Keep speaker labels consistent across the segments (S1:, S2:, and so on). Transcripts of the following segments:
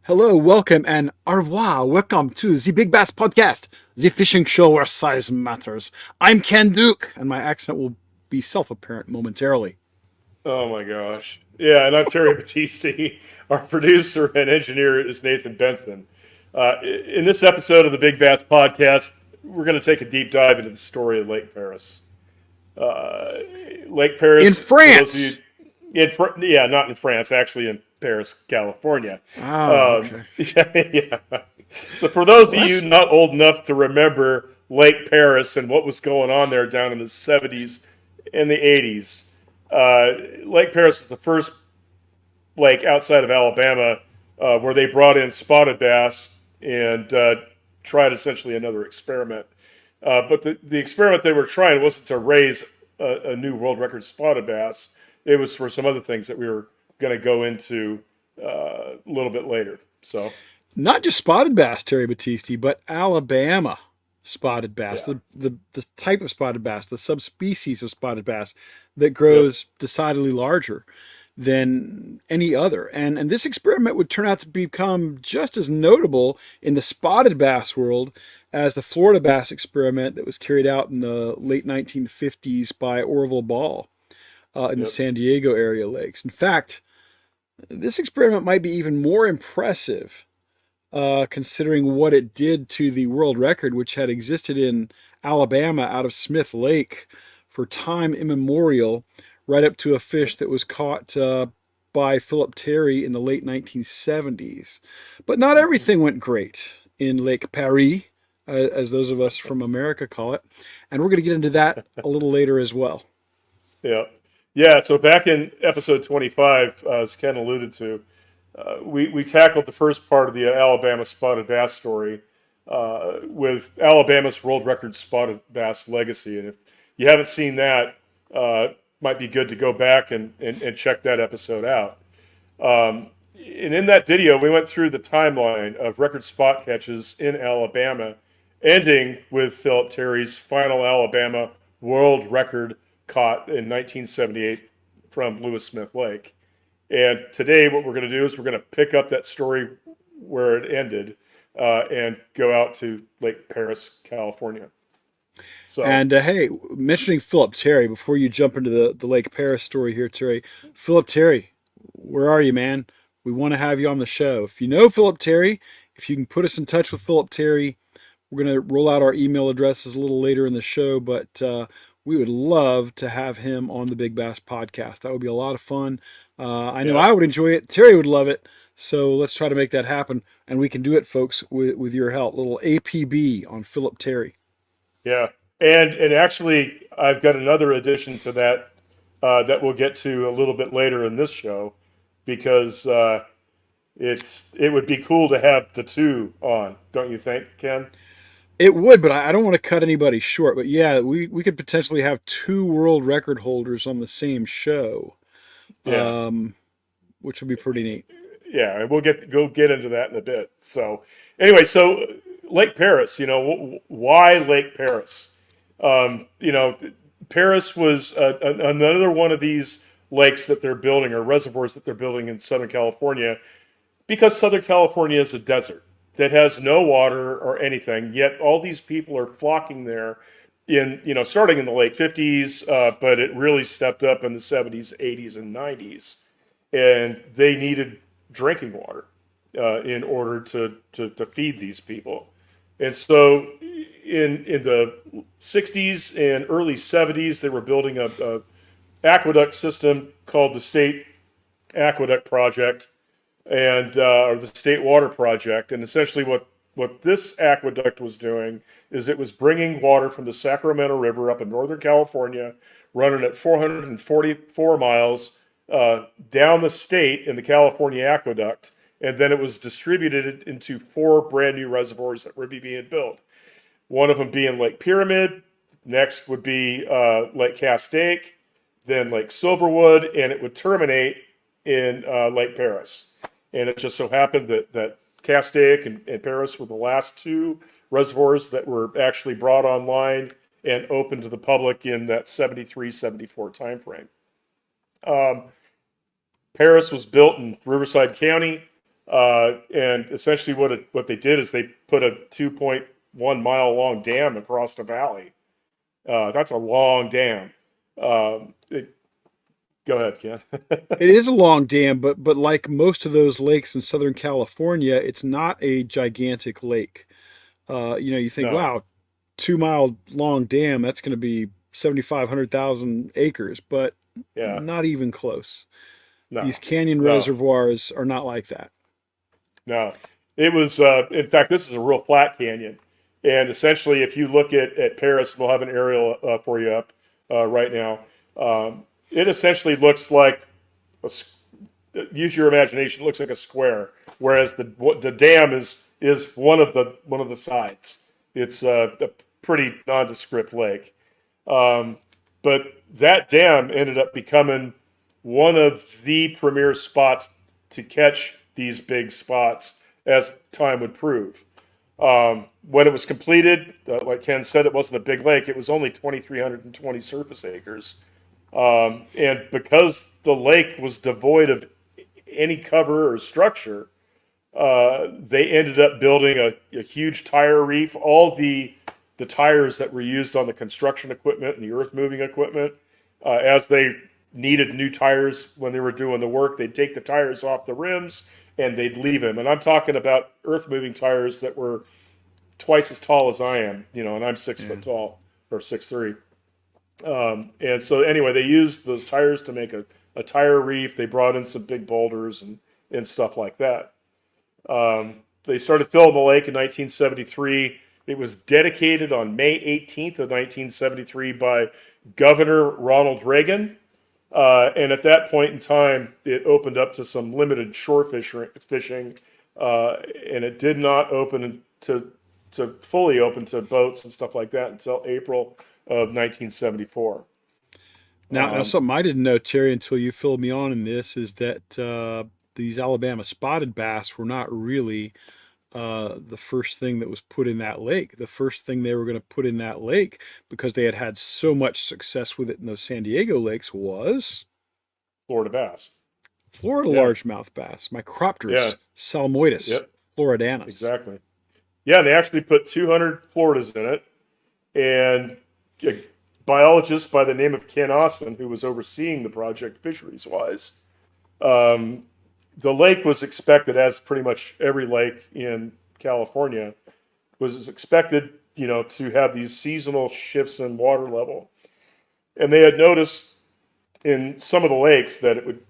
S1: Hello, welcome, and au revoir. Welcome to the Big Bass Podcast, the fishing show where size matters. I'm Ken Duke, and my accent will be self-apparent momentarily.
S2: Oh my gosh. Yeah, and I'm Terry Battisti. Our producer and engineer is Nathan Benson. In this episode of the Big Bass Podcast, we're going to take a deep dive into the story of Lake Perris. Uh, Lake
S1: In
S2: Perris, for those of you,
S1: France!
S2: yeah, not in France, actually in Paris, California.
S1: Oh, okay.
S2: Yeah. So for those of
S1: Well,
S2: you
S1: that's
S2: not old enough to remember Lake Perris and what was going on there down in the 70s and the 80s, Lake Perris was the first lake outside of Alabama where they brought in spotted bass and tried essentially another experiment. But the experiment they were trying wasn't to raise a new world record spotted bass. It was for some other things that we were going to go into a little bit later. So,
S1: not just spotted bass, Terry Battisti, but Alabama spotted bass,
S2: yeah.
S1: the type of spotted bass, the subspecies of spotted bass that
S2: Yep.
S1: grows decidedly larger than any other. And this experiment would turn out to become just as notable in the spotted bass world as the Florida bass experiment that was carried out in the late 1950s by Orville Ball in the
S2: Yep.
S1: San Diego area lakes. In fact, this experiment might be even more impressive considering what it did to the world record, which had existed in Alabama out of Smith Lake for time immemorial, right up to a fish that was caught by Philip Terry in the late 1970s. But not
S2: Mm-hmm.
S1: everything went great in Lake Perris, as those of us from America call it. And we're going to get into that a little later as well.
S2: Yeah. Yeah. So back in episode 25, as Ken alluded to, we tackled the first part of the Alabama spotted bass story with Alabama's world record spotted bass legacy. And if you haven't seen that, might be good to go back and check that episode out. And in that video, we went through the timeline of record spot catches in Alabama, ending with Philip Terry's final Alabama world record caught in 1978 from Lewis Smith Lake. And today, what we're going to do is we're going to pick up that story where it ended and go out to Lake Perris, California. So,
S1: And hey, mentioning Philip Terry, before you jump into the Lake Paris story here, Terry, Philip Terry, where are you, man? We want to have you on the show. If you know Philip Terry, if you can put us in touch with Philip Terry, we're going to roll out our email addresses a little later in the show, but we would love to have him on the Big Bass podcast. That would be a lot of fun. I know
S2: yeah,
S1: I would enjoy it. Terry would love it. So let's try to make that happen. And we can do it, folks, with your help. Little APB on Philip Terry.
S2: yeah. And actually, I've got another addition to that that we'll get to a little bit later in this show because it would be cool to have the two on, don't you think, Ken?
S1: It would, but I don't want to cut anybody short. But yeah, we could potentially have two world record holders on the same show,
S2: Yeah,
S1: which would be pretty neat.
S2: yeah, and we'll get into that in a bit. So anyway, so Lake Paris, why Lake Paris? You know, Paris was another one of these lakes that they're building or reservoirs that they're building in Southern California because Southern California is a desert that has no water or anything. Yet all these people are flocking there starting in the late 50s, but it really stepped up in the 70s, 80s, and 90s, and they needed drinking water in order to feed these people. And so in the 60s and early 70s, they were building a aqueduct system called the State Aqueduct Project or the State Water Project. And essentially, what this aqueduct was doing is it was bringing water from the Sacramento River up in Northern California, running at 444 miles down the state in the California Aqueduct, and then it was distributed into four brand new reservoirs that were being built. One of them being Lake Pyramid, next would be Lake Castaic, then Lake Silverwood, and it would terminate in Lake Perris. And it just so happened that Castaic and Perris were the last two reservoirs that were actually brought online and open to the public in that 73, 74 timeframe. Perris was built in Riverside County. And essentially, what they did is they put a 2.1 mile long dam across the valley. That's a long dam. Go ahead, Ken.
S1: It is a long dam, but like most of those lakes in Southern California, it's not a gigantic lake. You think,
S2: No,
S1: wow, 2 mile long dam, that's going to be 7,500,000 acres, but
S2: yeah,
S1: not even close. These
S2: no,
S1: canyon
S2: no,
S1: reservoirs are not like that.
S2: no. It was, in fact, this is a real flat canyon. And essentially, if you look at Paris, we'll have an aerial for you up right now. It essentially looks like a, use your imagination. It looks like a square, whereas the dam is one of the sides. It's a pretty nondescript lake, um, but that dam ended up becoming one of the premier spots to catch these big spots as time would prove. When it was completed, like Ken said, it wasn't a big lake. It was only 2,320 surface acres. And because the lake was devoid of any cover or structure, they ended up building a huge tire reef. All the tires that were used on the construction equipment and the earth moving equipment, as they needed new tires when they were doing the work, they'd take the tires off the rims and they'd leave them. And I'm talking about earth moving tires that were twice as tall as I am, and I'm 6 foot
S1: Yeah.
S2: tall or 6'3". And so anyway, they used those tires to make a tire reef. They brought in some big boulders and stuff like that. They started filling the lake in 1973. It was dedicated on May 18th of 1973 by Governor Ronald Reagan. And at that point in time, it opened up to some limited shore fishing, and it did not open to fully open to boats and stuff like that until April of 1974.
S1: Now, something I didn't know, Terry, until you filled me on in this, is that these Alabama spotted bass were not really the first thing that was put in that lake. The first thing they were going to put in that lake, because they had had so much success with it in those San Diego lakes, was
S2: Florida bass.
S1: Florida
S2: Yeah,
S1: largemouth bass,
S2: yeah,
S1: Micropterus salmoides
S2: yep,
S1: floridanus.
S2: exactly. Yeah, they actually put 200 Floridas in it, and a biologist by the name of Ken Austin, who was overseeing the project fisheries wise, um, the lake was expected, as pretty much every lake in California, was expected, to have these seasonal shifts in water level. And they had noticed in some of the lakes that it would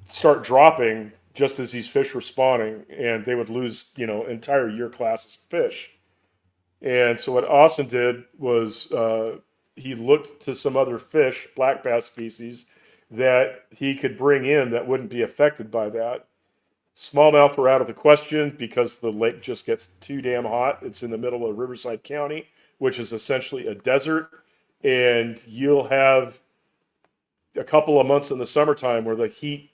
S2: start dropping just as these fish were spawning, and they would lose, entire year classes of fish. And so what Austin did was he looked to some other fish, black bass species, that he could bring in that wouldn't be affected by that. Smallmouth were out of the question because the lake just gets too damn hot. It's in the middle of Riverside County, which is essentially a desert, and you'll have a couple of months in the summertime where the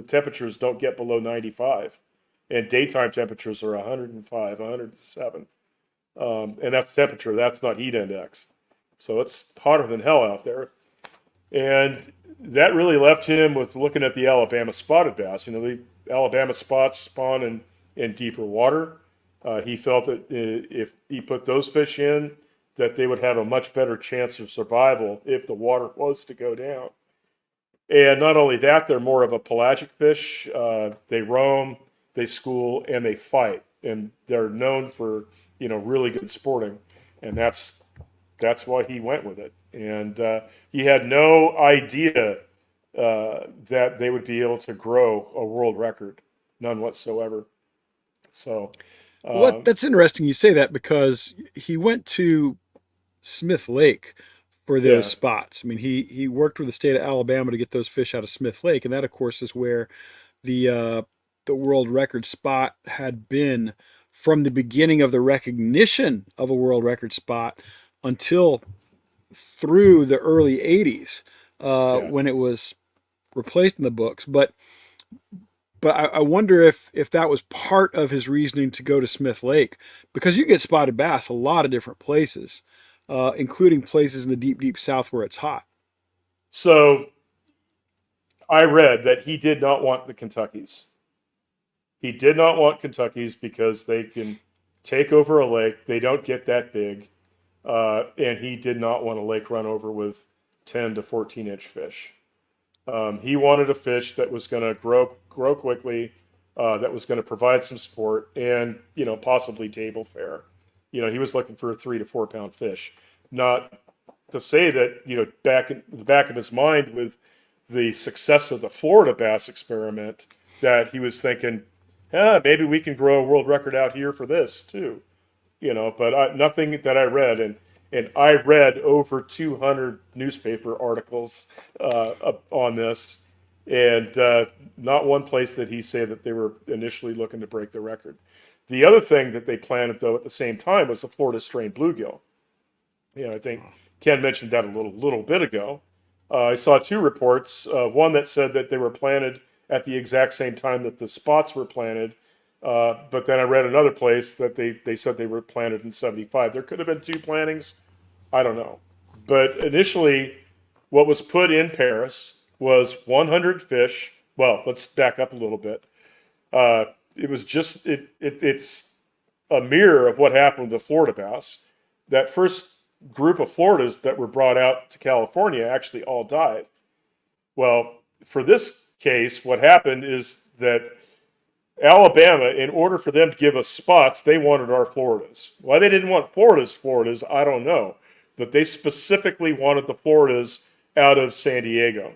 S2: temperatures don't get below 95, and daytime temperatures are 105, 107. And that's temperature. That's not heat index. So it's hotter than hell out there. And that really left him with looking at the Alabama spotted bass. The Alabama spots spawn in deeper water. He felt that if he put those fish in, that they would have a much better chance of survival if the water was to go down. And not only that, they're more of a pelagic fish. They roam, they school, and they fight. And they're known for, really good sporting. And that's why he went with it. And he had no idea that they would be able to grow a world record, none whatsoever. So,
S1: Well,
S2: um,
S1: that's interesting you say that, because he went to Smith Lake for those
S2: yeah,
S1: spots. I mean, he worked with the state of Alabama to get those fish out of Smith Lake, and that, of course, is where the uh, the world record spot had been from the beginning of the recognition of a world record spot until through the early '80s,
S2: yeah.
S1: when it was replaced in the books. But I wonder if that was part of his reasoning to go to Smith Lake, because you get spotted bass a lot of different places, including places in the deep, deep South where it's hot.
S2: So I read that he did not want the Kentuckies. He did not want Kentucky's because they can take over a lake. They don't get that big. And he did not want a lake run over with 10 to 14-inch fish. He wanted a fish that was going to grow quickly, that was going to provide some sport, and possibly table fare. He was looking for a 3 to 4 pound fish. Not to say that back in the back of his mind with the success of the Florida bass experiment, that he was thinking, maybe we can grow a world record out here for this too. But nothing that I read, and I read over 200 newspaper articles on this, and not one place did he say that they were initially looking to break the record. The other thing that they planted, though, at the same time was the Florida strain bluegill. I think Ken mentioned that a little bit ago. I saw two reports. One that said that they were planted at the exact same time that the spots were planted, but then I read another place that they said they were planted in 75. There could have been two plantings. I don't know. But initially, what was put in Perris was 100 fish. Well, let's back up a little bit. It was just, it's a mirror of what happened with the Florida bass. That first group of Floridas that were brought out to California actually all died. Well, for this case, what happened is that Alabama, in order for them to give us spots, they wanted our Floridas. Why they didn't want Floridas, I don't know. But they specifically wanted the Floridas out of San Diego.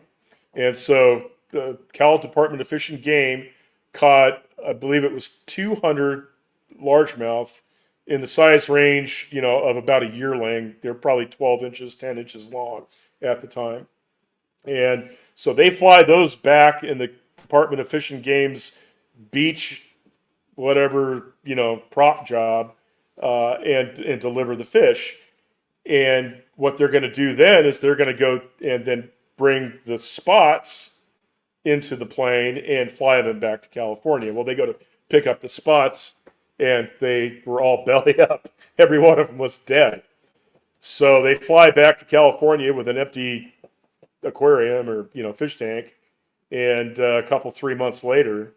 S2: And so the Cal Department of Fish and Game caught, I believe it was 200 largemouth in the size range, of about a yearling. They're probably 12 inches, 10 inches long at the time. And so they fly those back in the Department of Fish and Game's beach, whatever, prop job, and deliver the fish. And what they're going to do then is they're going to go and then bring the spots into the plane and fly them back to California. Well, they go to pick up the spots, and they were all belly up. Every one of them was dead. So they fly back to California with an empty aquarium or fish tank, and a couple 3 months later,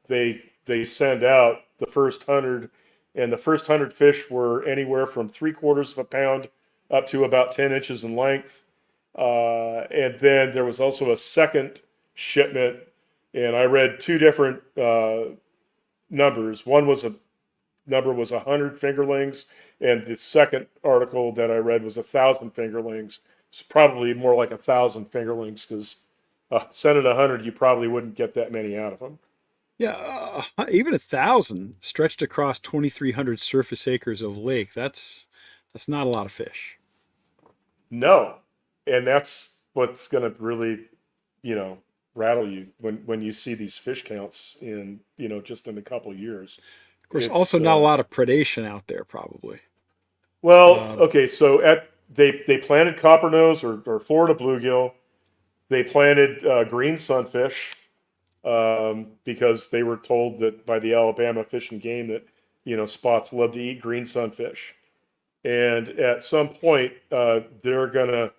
S2: they send out the first 100, and the first 100 fish were anywhere from 3/4 of a pound up to about 10 inches in length. And then there was also a second shipment, and I read two different numbers. One was number was 100 fingerlings, and the second article that I read was 1,000 fingerlings. It's probably more like 1,000 fingerlings because sending 100, you probably wouldn't get that many out of them.
S1: Yeah, even 1,000 stretched across 2,300 surface acres of lake. That's not a lot of fish.
S2: No, and that's what's going to really, rattle you when you see these fish counts in just in a couple of years.
S1: Of course,
S2: It's
S1: also not a lot of predation out there, probably.
S2: well,
S1: Uh,
S2: okay. So they planted coppernose or Florida bluegill. They planted green sunfish because they were told that by the Alabama Fish and Game that spots love to eat green sunfish, and at some point they're gonna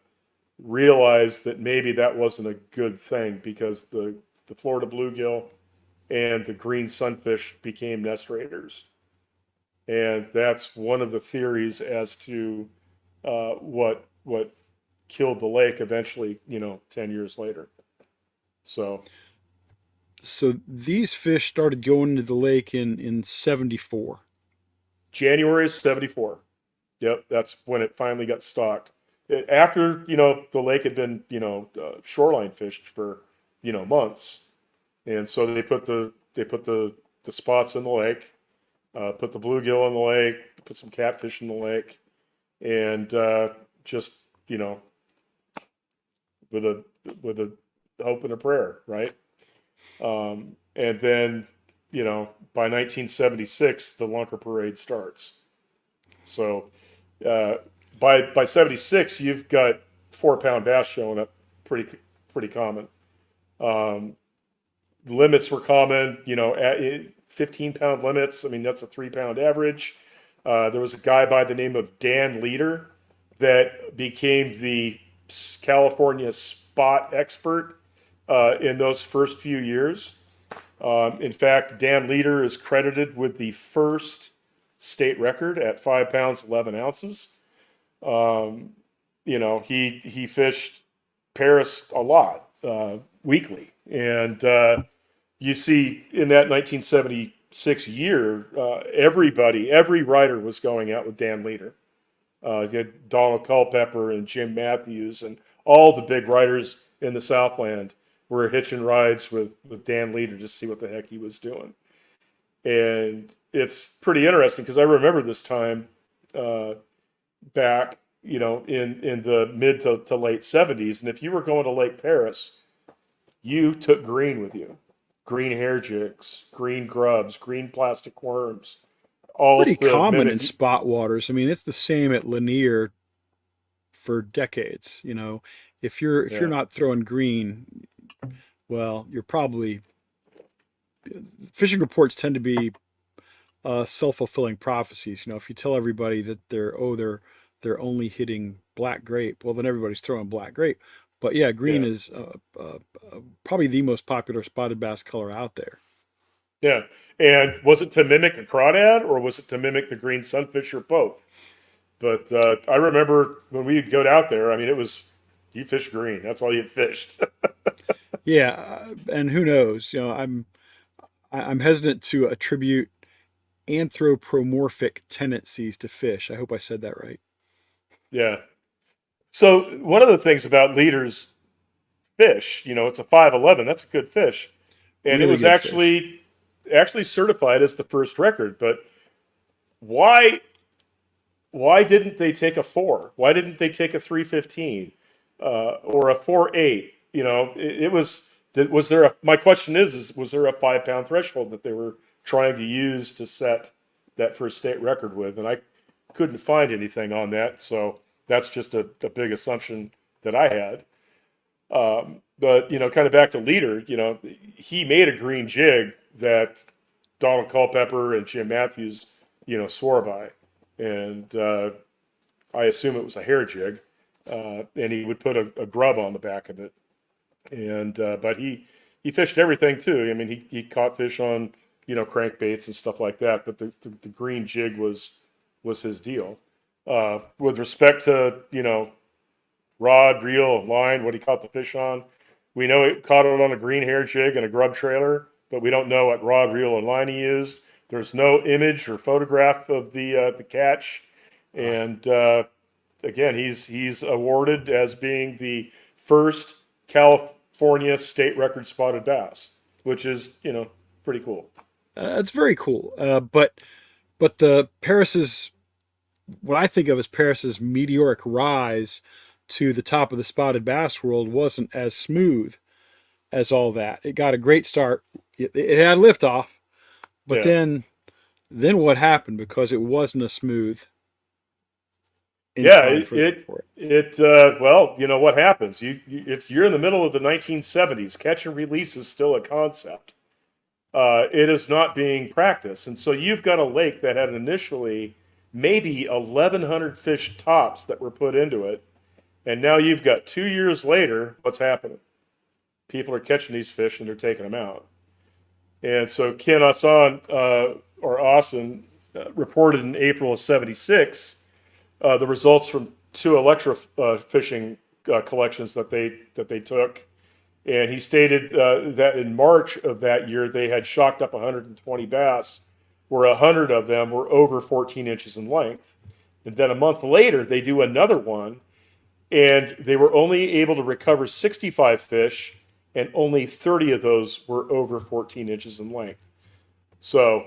S2: realize that maybe that wasn't a good thing because the Florida bluegill and the green sunfish became nest raiders, and that's one of the theories as to what killed the lake eventually. 10 years later. So
S1: so these fish started going into the lake in 74.
S2: January 74. Yep, that's when it finally got stocked. After the lake had been shoreline fished for months, and so they put the spots in the lake, put the bluegill in the lake, put some catfish in the lake, and just with a hope and a prayer, right? And then by 1976 the lunker parade starts. So by 76 you've got 4 pound bass showing up pretty common. Limits were common, at 15-pound limits. I mean, that's a 3 pound average. There was a guy by the name of Dan Leader that became the California spot expert in those first few years. In fact, Dan Leader is credited with the first state record at 5 pounds 11 ounces. Um, he fished Perris a lot weekly, and you see in that 1976 year, every writer was going out with Dan Leader. You had Donald Culpepper and Jim Matthews and all the big writers in the Southland were hitching rides with Dan Leader to see what the heck he was doing. And it's pretty interesting because I remember this time uh, back, in the mid to late 70s. And if you were going to Lake Perris, you took green with you, green hair jigs, green grubs, green plastic worms, all
S1: Pretty
S2: to
S1: common in
S2: mimic.
S1: spot waters. I mean, it's the same at Lanier for decades. If you're
S2: Yeah,
S1: not throwing green, well, you're probably fishing reports tend to be self-fulfilling prophecies. If you tell everybody that they're only hitting black grape, well, then everybody's throwing black grape. But yeah, green
S2: yeah,
S1: is probably the most popular spotted bass color out there.
S2: yeah. And was it to mimic a crawdad or was it to mimic the green sunfish or both? But I remember when we'd go out there, I mean, it was you fish green. That's all you fished.
S1: Yeah, and who knows? I'm hesitant to attribute anthropomorphic tendencies to fish. I hope I said that right.
S2: Yeah. So one of the things about Leader's fish, it's a 511. That's a good fish, and it
S1: Really
S2: was
S1: good fish.
S2: actually certified as the first record. But why why didn't they take a 4? Why didn't they take a 315 or a 4.8? It was. Was there a? My question is was there a 5 pound threshold that they were trying to use to set that first state record with? And I couldn't find anything on that, so that's just a big assumption that I had. But kind of back to Leader, he made a green jig that Donald Culpepper and Jim Matthews, swore by, and I assume it was a hair jig, and he would put a grub on the back of it, and but he fished everything too. I mean, he caught fish on crankbaits and stuff like that, but the green jig was his deal. With respect to rod, reel, line, what he caught the fish on. We know he caught it on a green hair jig and a grub trailer, but we don't know what rod, reel, and line he used. There's no image or photograph of the catch, and again, he's awarded as being the first California state record spotted bass, which is pretty cool.
S1: It's very cool. But the Paris's what I think of as Paris's meteoric rise to the top of the spotted bass world wasn't as smooth as all that. It got a great start. It had liftoff, but
S2: Yeah.
S1: then what happened? Because it wasn't a smooth
S2: Yeah,
S1: incline for it.
S2: well, what happens? You're in the middle of the 1970s. Catch and release is still a concept. It is not being practiced, and so you've got a lake that had initially maybe 1,100 fish tops that were put into it, and now you've got 2 years later. What's happening? People are catching these fish and they're taking them out. And so Ken Asan or Austin reported in April of '76 the results from two electro fishing collections that they took, and he stated that in March of that year they had shocked up 120 bass, where 100 of them were over 14 inches in length. And then a month later they do another one, and they were only able to recover 65 fish, and only 30 of those were over 14 inches in length. So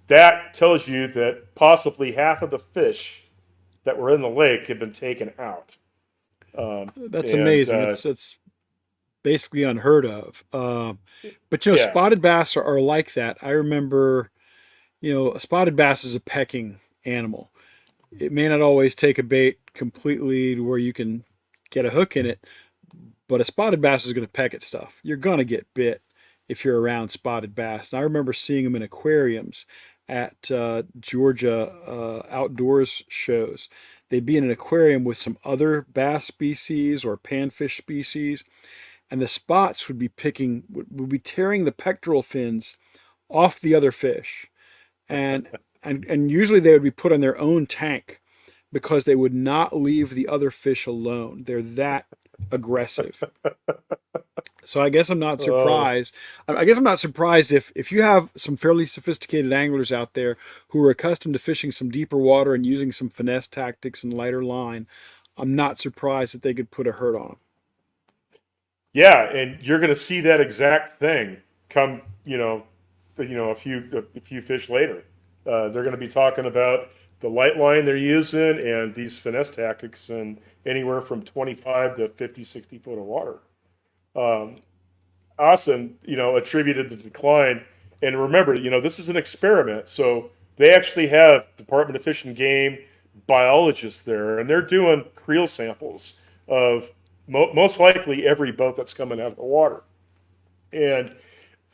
S2: that tells you that possibly half of the fish that were in the lake had been taken out.
S1: That's
S2: And
S1: amazing. It's basically unheard of. But
S2: yeah,
S1: spotted bass are like that. I remember, a spotted bass is a pecking animal. It may not always take a bait completely to where you can get a hook in it, but a spotted bass is going to peck at stuff. You're going to get bit if you're around spotted bass. And I remember seeing them in aquariums at Georgia outdoors shows. They'd be in an aquarium with some other bass species or panfish species, and the spots would be tearing the pectoral fins off the other fish, and and usually they would be put on their own tank because they would not leave the other fish alone. They're that aggressive. So I guess I'm not
S2: Oh,
S1: surprised. I guess I'm not surprised if you have some fairly sophisticated anglers out there who are accustomed to fishing some deeper water and using some finesse tactics and lighter line. I'm not surprised that they could put a hurt on them.
S2: yeah, and you're going to see that exact thing come, a few fish later. They're going to be talking about the light line they're using and these finesse tactics and anywhere from 25 to 50, 60 foot of water. Um, Austin, attributed the decline. And remember, this is an experiment. So they actually have Department of Fish and Game biologists there, and they're doing creel samples of most likely every boat that's coming out of the water. And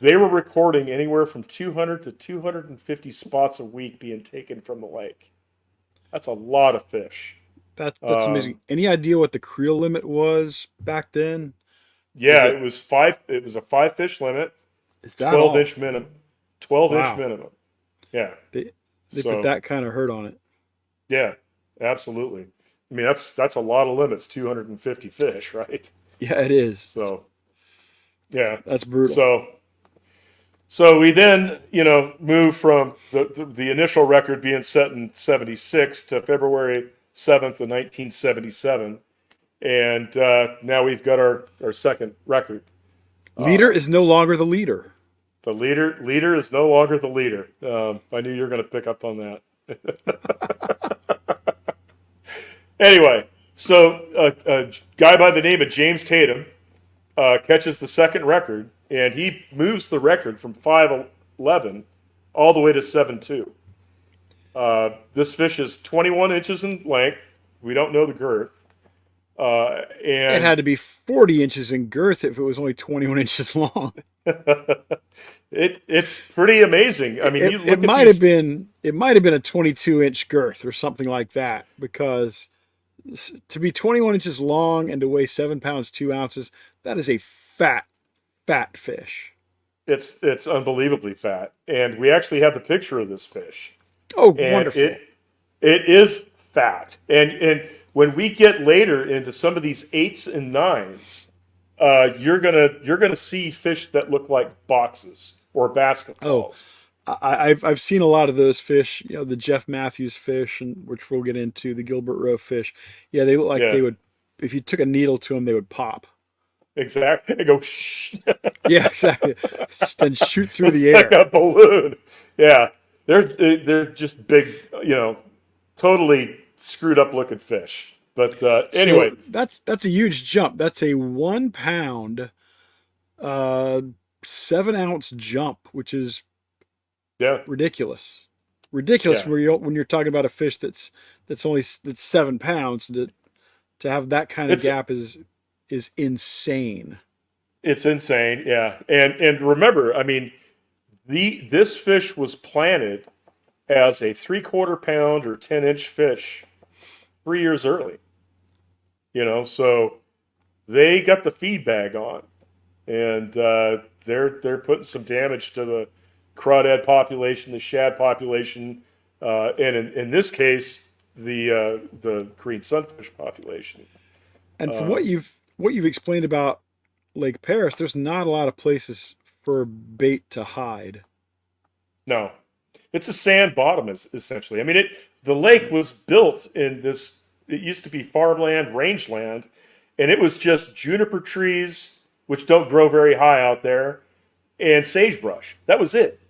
S2: they were recording anywhere from 200 to 250 spots a week being taken from the lake. That's a lot of fish.
S1: That's amazing.
S2: Um,
S1: Any idea what the creel limit was back then? Was
S2: yeah,
S1: it
S2: it was five. It was a five fish limit,
S1: is that
S2: 12 inch
S1: all?
S2: minimum, 12 inch
S1: Wow.
S2: minimum. Yeah.
S1: They put
S2: So
S1: that kind of hurt on it.
S2: yeah, absolutely. I mean, that's a lot of limits. 250 fish, right?
S1: Yeah, it is.
S2: So yeah.
S1: That's brutal.
S2: So we then, move from the initial record being set in 76 to February 7th of 1977. And now we've got our second record.
S1: Leader
S2: Uh,
S1: is no longer the leader.
S2: the leader is no longer the leader. I knew you were going to pick up on that. Anyway, so a guy by the name of James Tatum catches the second record, and he moves the record from 5'11" all the way to 7'2". This fish is 21 inches in length. We don't know the girth.
S1: It
S2: And
S1: had to be 40 inches in girth if it was only 21 inches long.
S2: it's pretty amazing. I mean, you
S1: It
S2: look at
S1: might have
S2: these.
S1: been a 22-inch girth or something like that because to be 21 inches long and to weigh 7 pounds 2 ounces, that is a fat fish.
S2: It's unbelievably fat, and we actually have the picture of this fish,
S1: Oh,
S2: and
S1: wonderful.
S2: it is fat. And when we get later into some of these eights and nines, you're gonna see fish that look like boxes or
S1: Oh,
S2: basketballs.
S1: I've seen a lot of those fish. You know, the Jeff Matthews fish, and which we'll get into the Gilbert Roe fish. Yeah, they look like
S2: Yeah,
S1: they would. If you took a needle to them, they would pop.
S2: exactly. And go shh.
S1: Yeah, exactly. Then shoot through
S2: It's
S1: the
S2: like
S1: air.
S2: a balloon. Yeah, they're just big, totally screwed up looking fish. But
S1: So
S2: anyway,
S1: that's a huge jump. That's a 1 pound, uh, 7 ounce jump, which is
S2: yeah,
S1: ridiculous. Ridiculous
S2: yeah,
S1: when you're talking about a fish that's 7 pounds. To have that kind of
S2: it's
S1: gap is insane.
S2: it's insane. Yeah, and remember, I mean, this fish was planted as a 3/4 pound or 10 inch fish 3 years early. So they got the feed bag on, and they're putting some damage to the crawdad population, the shad population, and in this case, the green sunfish population.
S1: And from
S2: Um,
S1: what you've explained about Lake Perris, there's not a lot of places for bait to hide.
S2: no, it's a sand bottom, essentially. I mean, the lake was built in this. It used to be farmland, rangeland, and it was just juniper trees, which don't grow very high out there, and sagebrush. That was it.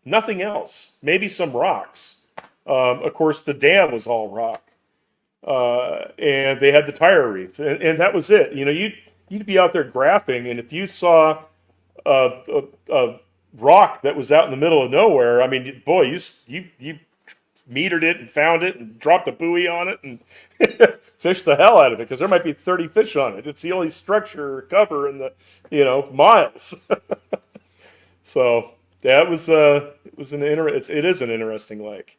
S2: Nothing else. Maybe some rocks. Of course, the dam was all rock, and they had the tire reef, and that was it. You'd be out there graphing, and if you saw a rock that was out in the middle of nowhere, I mean, boy, you metered it and found it and dropped a buoy on it and fished the hell out of it because there might be 30 fish on it. It's the only structure or cover in the miles. So that was it was it is an interesting lake.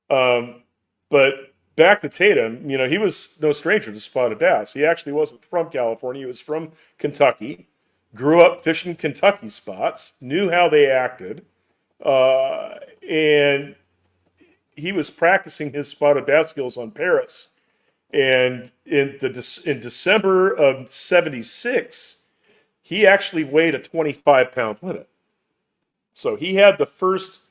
S2: Um, but back to Tatum, he was no stranger to spotted bass. He actually wasn't from California; he was from Kentucky. grew up fishing Kentucky spots, knew how they acted, and he was practicing his spotted bass skills on Perris. And in December of '76, he actually weighed a 25-pound limit. So he had the first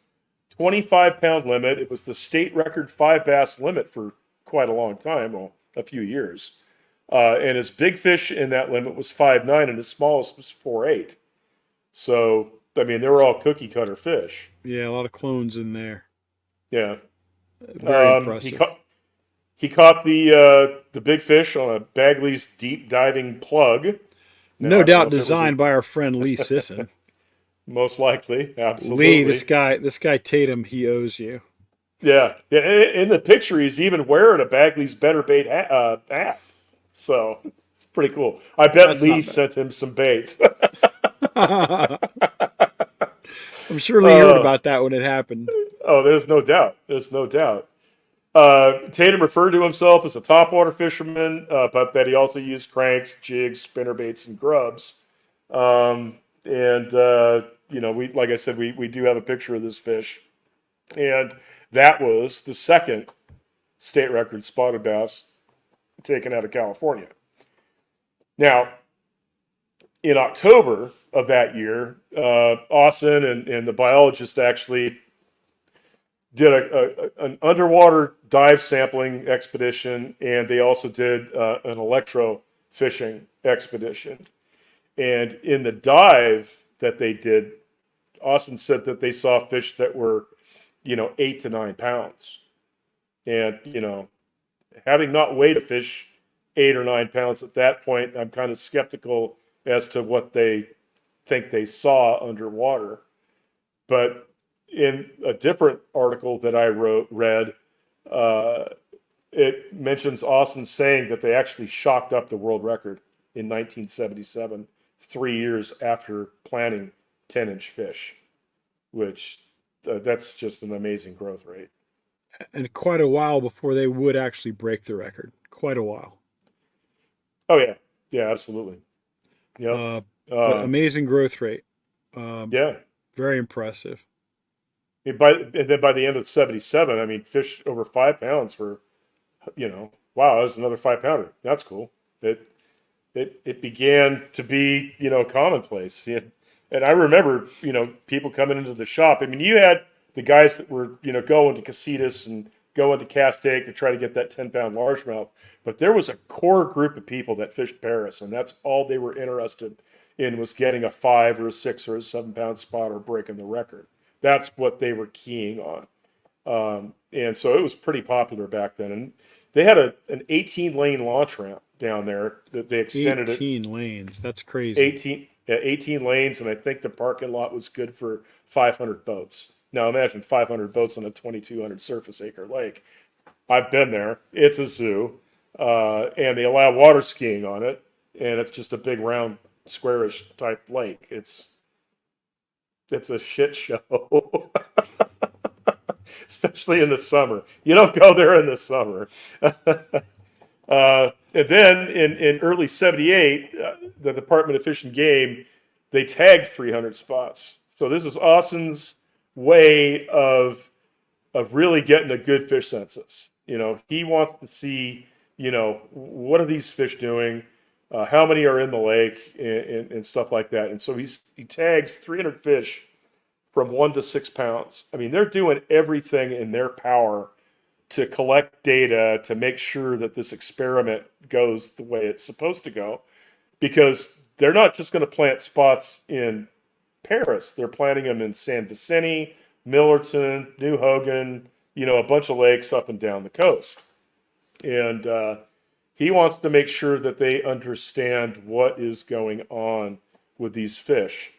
S2: 25-pound limit. It was the state record 5 bass limit for quite a long time, well, a few years. And his big fish in that limit was 5'9", and his smallest was 4'8". So, I mean, they were all cookie cutter fish.
S1: Yeah, a lot of clones in there.
S2: Yeah.
S1: Very
S2: He
S1: impressive.
S2: caught the big fish on a Bagley's deep diving plug. Now,
S1: No
S2: I don't know
S1: doubt
S2: if it was a,
S1: designed by our friend Lee Sisson.
S2: most likely,
S1: Lee,
S2: absolutely.
S1: this guy Tatum, he owes you.
S2: Yeah. Yeah. In the picture, he's even wearing a Bagley's Better Bait hat. So it's pretty cool. I bet
S1: That's
S2: Lee
S1: not bad.
S2: sent him some bait.
S1: I'm sure Lee heard
S2: uh,
S1: about that when it happened.
S2: oh, there's no doubt. There's no doubt. Tatum referred to himself as a topwater fisherman, but that he also used cranks, jigs, spinner baits, and grubs. And we, like I said, we do have a picture of this fish, and that was the second state record spotted bass taken out of California. An October of that year, Austin and the biologist actually did an underwater dive sampling expedition, and they also did an electro fishing expedition. And in the dive that they did, Austin said that they saw fish that were, 8 to 9 pounds. And, having not weighed a fish 8 or 9 pounds at that point, I'm kind of skeptical as to what they think they saw underwater. But in a different article that I read, it mentions Austin saying that they actually shocked up the world record in 1977, 3 years after planting 10-inch fish, which that's just an amazing growth rate.
S1: And quite a while before they would actually break the record. Quite a while.
S2: Oh yeah, yeah, absolutely. Yep.
S1: Uh, but
S2: Uh,
S1: amazing growth rate. Um,
S2: yeah.
S1: very impressive.
S2: And then by the end of '77, I mean, fish over 5 pounds were, wow, that was another 5 pounder. That's cool. It began to be, commonplace. Yeah. And I remember, people coming into the shop. I mean, you had the guys that were, going to Casitas and going to Castaic to try to get that 10-pound largemouth. But there was a core group of people that fished Perris, and that's all they were interested in, was getting a 5 or a 6 or a 7-pound spot or breaking the record. That's what they were keying on. And so it was pretty popular back then. And they had an 18-lane launch ramp down there that they extended it
S1: 18 lanes. That's crazy.
S2: 18 lanes, and I think the parking lot was good for 500 boats. Now imagine 500 boats on a 2,200 surface acre lake. I've been there. It's a zoo, and they allow water skiing on it, and it's just a big round squarish type lake. It's a shit show. Especially in the summer. You don't go there in the summer. And then in early '78, the Department of Fish and Game, they tagged 300 spots. So this is Austin's way of really getting a good fish census. He wants to see, what are these fish doing? How many are in the lake and stuff like that. And so he tags 300 fish from 1 to 6 pounds. I mean, they're doing everything in their power to collect data to make sure that this experiment goes the way it's supposed to go, because they're not just going to plant spots in Perris. They're planting them in San Vicente, Millerton, New Hogan, a bunch of lakes up and down the coast. And he wants to make sure that they understand what is going on with these fish.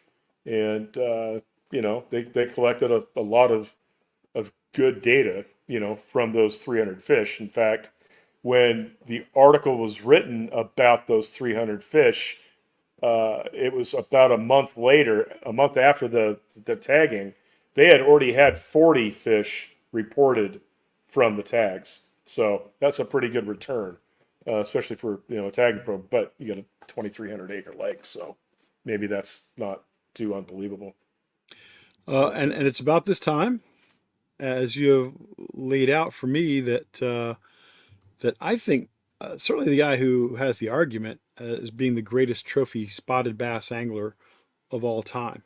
S2: And, they collected a lot of good data, from those 300 fish. In fact, when the article was written about those 300 fish, it was about a month after the tagging, they had already had 40 fish reported from the tags. So that's a pretty good return, especially for a tagging program. But you got a 2,300 acre lake, so maybe that's not too unbelievable.
S1: And it's about this time, as you have laid out for me, that I think certainly the guy who has the argument as being the greatest trophy spotted bass angler of all time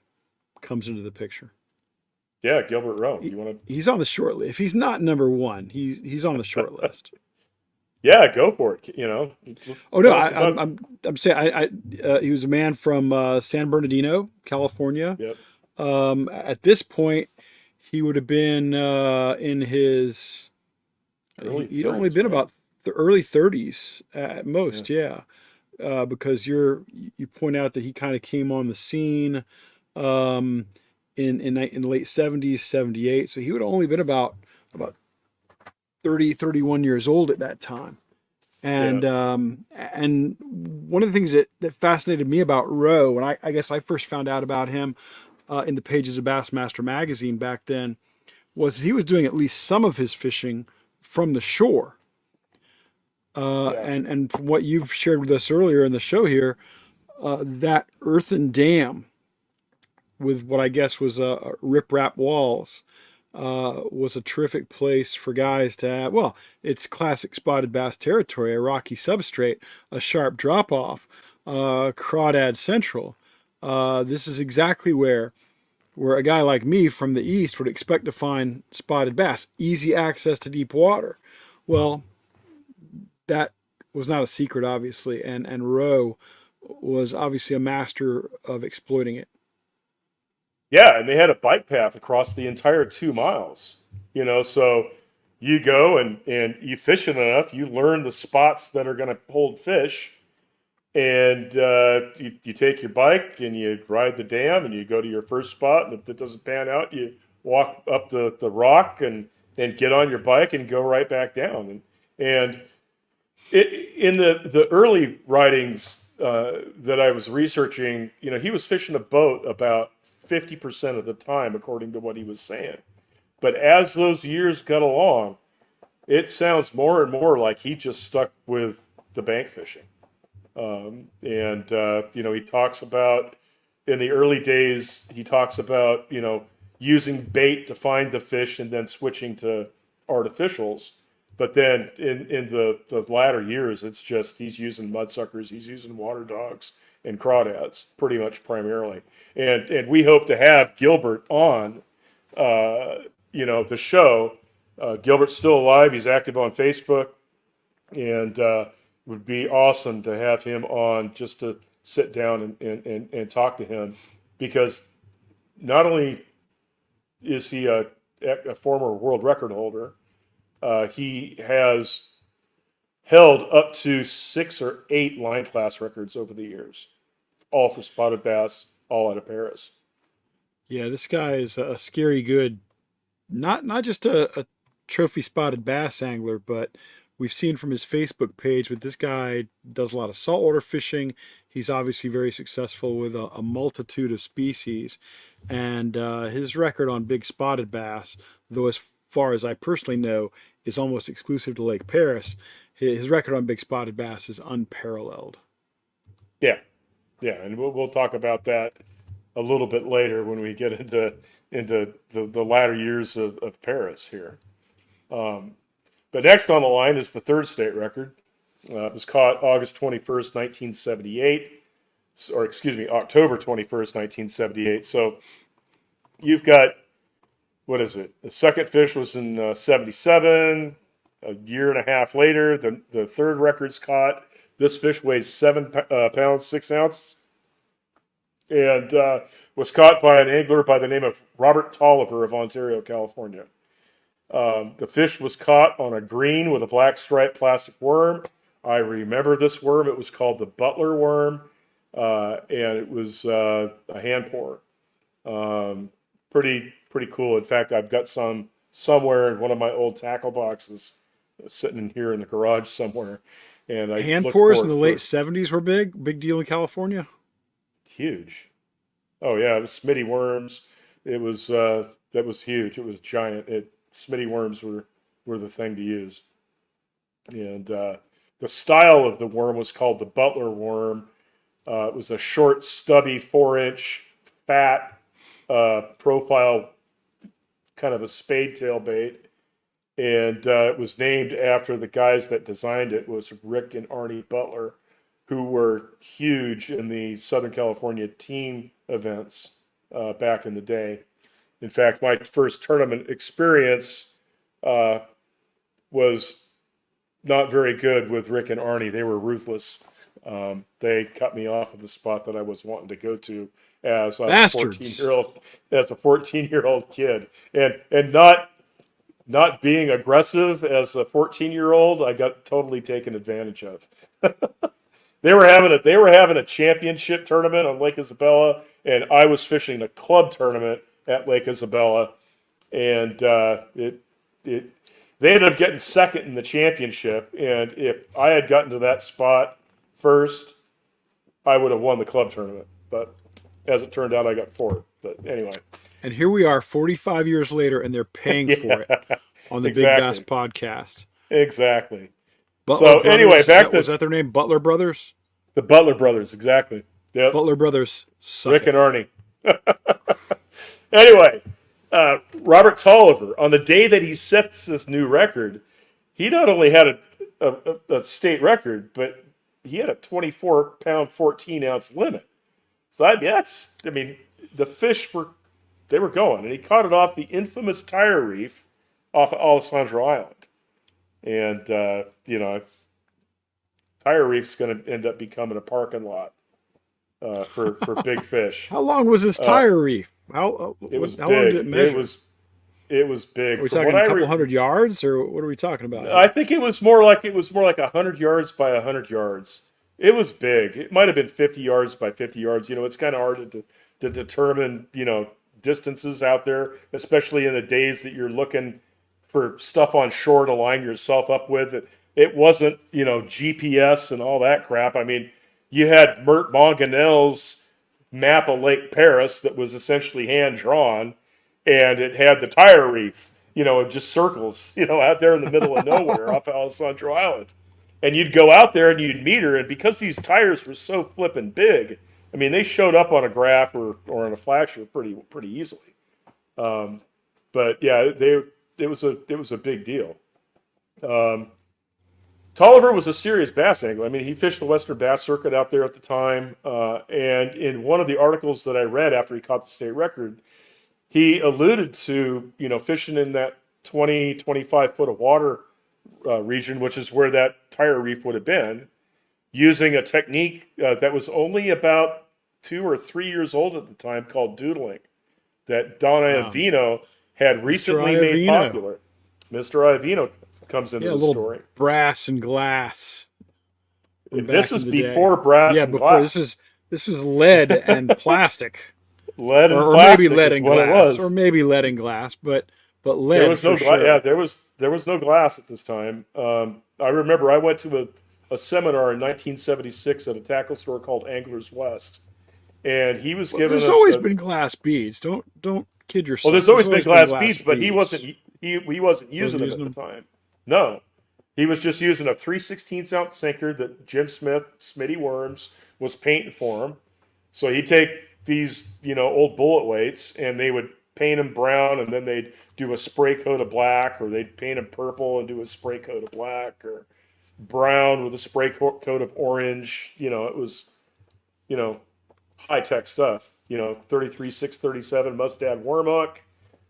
S1: comes into the picture.
S2: Yeah, Gilbert Roe.
S1: He,
S2: You want to?
S1: he's on the short list. If he's not number one, he's on the short list.
S2: Yeah, go for it.
S1: Oh no,
S2: Tell us about.
S1: I'm saying he was a man from San Bernardino, California.
S2: Yep.
S1: At this point, he would have been in his.
S2: Early
S1: He'd only
S2: 30s,
S1: been
S2: right?
S1: about the early 30s at
S2: Yeah.
S1: most, yeah. Because you point out that he kind of came on the scene um, in the late 70s, 78. So he would have only been about 30, 31 years old at that time.
S2: Yeah.
S1: And one of the things that fascinated me about Roe, and I guess I first found out about him in the pages of Bassmaster magazine back then, was he was doing at least some of his fishing from the shore.
S2: Yeah.
S1: And from what you've shared with us earlier in the show here, that earthen dam with what I guess was riprap walls was a terrific place for guys to have. Well, it's classic spotted bass territory, a rocky substrate, a sharp drop off, crawdad central. This is exactly where a guy like me from the east would expect to find spotted bass, easy access to deep water. Well, that was not a secret, obviously, and Roe was obviously a master of exploiting it.
S2: Yeah, and they had a bike path across the entire 2 miles. So you go and you fish it enough, you learn the spots that are going to hold fish, and you take your bike and you ride the dam and you go to your first spot, and if it doesn't pan out, you walk up the rock and get on your bike and go right back down. And in the early writings that I was researching, he was fishing a boat about 50% of the time, according to what he was saying. But as those years got along, it sounds more and more like he just stuck with the bank fishing. He talks about in the early days, he talks about, using bait to find the fish and then switching to artificials. But then in the latter years, it's just he's using mudsuckers, he's using water dogs and crawdads pretty much primarily. And we hope to have Gilbert on, the show. Gilbert's still alive. He's active on Facebook, and would be awesome to have him on just to sit down and talk to him, because not only is he a former world record holder, he has held up to 6 or 8 line class records over the years, all for spotted bass, all out of Perris.
S1: Yeah, this guy is a scary good, not just a trophy spotted bass angler, but we've seen from his Facebook page that this guy does a lot of saltwater fishing. He's obviously very successful with a multitude of species, and his record on big spotted bass, though as far as I personally know, is almost exclusive to Lake Perris. His record on big spotted bass is unparalleled.
S2: Yeah, yeah, and we'll talk about that a little bit later when we get into the latter years of Perris here. But next on the line is the third state record. It was caught August 21st, 1978, or excuse me, October 21st, 1978. So you've got, what is it? The second fish was in 77. A year and a half later, the third record's caught. This fish weighs 7 pounds, 6 ounces, and was caught by an angler by the name of Robert Tolliver of Ontario, California. The fish was caught on a green with a black striped plastic worm. I remember this worm. It was called the Butler worm, and it was a hand pour. Pretty cool. In fact, I've got some somewhere in one of my old tackle boxes sitting in here in the garage somewhere, and I
S1: Hand
S2: looked
S1: pours
S2: for
S1: in
S2: it
S1: the late
S2: for
S1: '70s were big deal in California.
S2: huge. Oh yeah, it was Smitty worms. It was that was huge. It was giant. Smitty worms were the thing to use, and the style of the worm was called the Butler worm. It was a short, stubby, 4-inch, fat profile, kind of a spade tail bait. And it was named after the guys that designed it, was Rick and Arnie Butler, who were huge in the Southern California team events back in the day. In fact, my first tournament experience was not very good with Rick and Arnie. They were ruthless. They cut me off of the spot that I was wanting to go to as a
S1: Bastards.
S2: 14-year-old kid, and not being aggressive as a 14-year-old, I got totally taken advantage of. They were having a championship tournament on Lake Isabella, and I was fishing a club tournament at Lake Isabella, and they ended up getting second in the championship. And if I had gotten to that spot first, I would have won the club tournament. But as it turned out, I got fourth. But anyway.
S1: And here we are 45 years later, and they're paying for it on the Big Bass
S2: Exactly.
S1: podcast.
S2: Exactly.
S1: Butler
S2: So
S1: Brothers,
S2: anyway, back
S1: was
S2: to
S1: that their name? Butler Brothers?
S2: the Butler brothers. Exactly. Yep.
S1: Butler Brothers suck
S2: Rick
S1: it.
S2: and Arnie. Anyway, Robert Tolliver, on the day that he sets this new record, he not only had a state record, but he had a 24-pound, 14-ounce limit. So I mean, the fish were going, and he caught it off the infamous tire reef off of Alessandro Island. And tire reef's going to end up becoming a parking lot for big fish.
S1: How long was this tire reef? How
S2: It was
S1: how long did
S2: big.
S1: it measure?
S2: It was big.
S1: Are we
S2: From
S1: talking
S2: what
S1: a couple hundred yards, or what are we talking about?
S2: I think it was more like 100 yards by 100 yards. It was big. It might have been 50 yards by 50 yards. It's kind of hard to determine distances out there, especially in the days that you're looking for stuff on shore to line yourself up with. It wasn't GPS and all that crap. I mean, you had Mert Monganel's map of Lake Perris that was essentially hand drawn, and it had the tire reef, just circles, out there in the middle of nowhere off Alessandro Island. And you'd go out there and you'd meet her, and because these tires were so flippin' big, I mean, they showed up on a graph or on a flasher pretty easily. But yeah, it was a big deal. Tolliver was a serious bass angler. I mean, he fished the Western Bass Circuit out there at the time. And in one of the articles that I read after he caught the state record, he alluded to, fishing in that 20, 25 foot of water region, which is where that tire reef would have been, using a technique that was only about 2 or 3 years old at the time called doodling, that Don Iovino had recently made popular. Mr. Iovino comes into the story.
S1: Brass and glass.
S2: This is before brass and glass.
S1: This was lead and plastic.
S2: Lead and
S1: or
S2: plastic
S1: maybe lead and
S2: what
S1: glass,
S2: it was.
S1: or maybe lead and glass, but lead.
S2: There was no
S1: glass.
S2: Yeah, there was no glass at this time. I remember I went to a seminar in 1976 at a tackle store called Anglers West, and he was given.
S1: There's always been glass beads. Don't kid yourself.
S2: Well, there's always been glass beads, but he wasn't using them at the time. No, he was just using a 3/16 ounce sinker that Jim Smith, Smitty Worms, was painting for him. So he'd take these, old bullet weights, and they would paint them brown, and then they'd do a spray coat of black, or they'd paint them purple and do a spray coat of black, or brown with a spray coat of orange. It was, high tech stuff. 33 637 Mustad worm hook.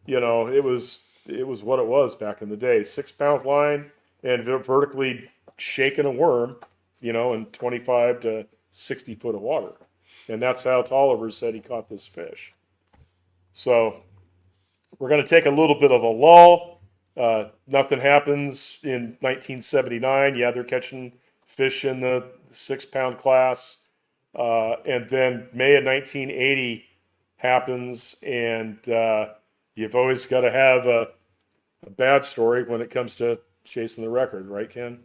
S2: It was what it was back in the day. 6-pound line and vertically shaking a worm, in 25 to 60 foot of water. And that's how Tolliver said he caught this fish. So we're going to take a little bit of a lull. Nothing happens in 1979. Yeah, they're catching fish in the 6-pound class. And then May of 1980 happens, and you've always got to have a bad story when it comes to chasing the record, right, Ken?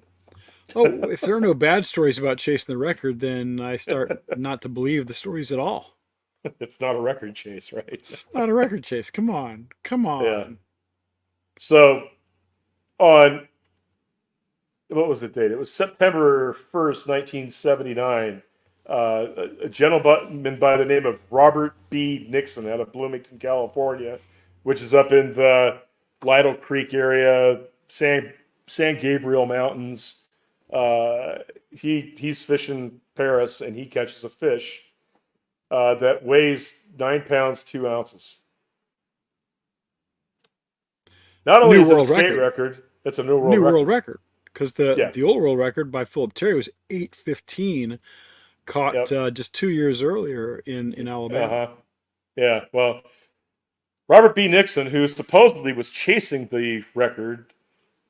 S1: If there are no bad stories about chasing the record, then I start not to believe the stories at all.
S2: It's not a record chase, right?
S1: It's not a record chase. Come on.
S2: Yeah. So on, what was the date? It was September 1st, 1979. a gentleman by the name of Robert B. Nixon out of Bloomington, California, which is up in the Lytle Creek area, San Gabriel Mountains. He's fishing Perris, and he catches a fish that weighs 9 pounds 2 ounces. Not only
S1: New
S2: is it a
S1: world
S2: state
S1: record.
S2: record, it's a new world
S1: New world
S2: record.
S1: record. Because
S2: Yeah.
S1: the old world record by Philip Terry was 8:15, caught
S2: Yep.
S1: just 2 years earlier in
S2: Uh
S1: Alabama.
S2: huh. Yeah. Well, Robert B. Nixon, who supposedly was chasing the record,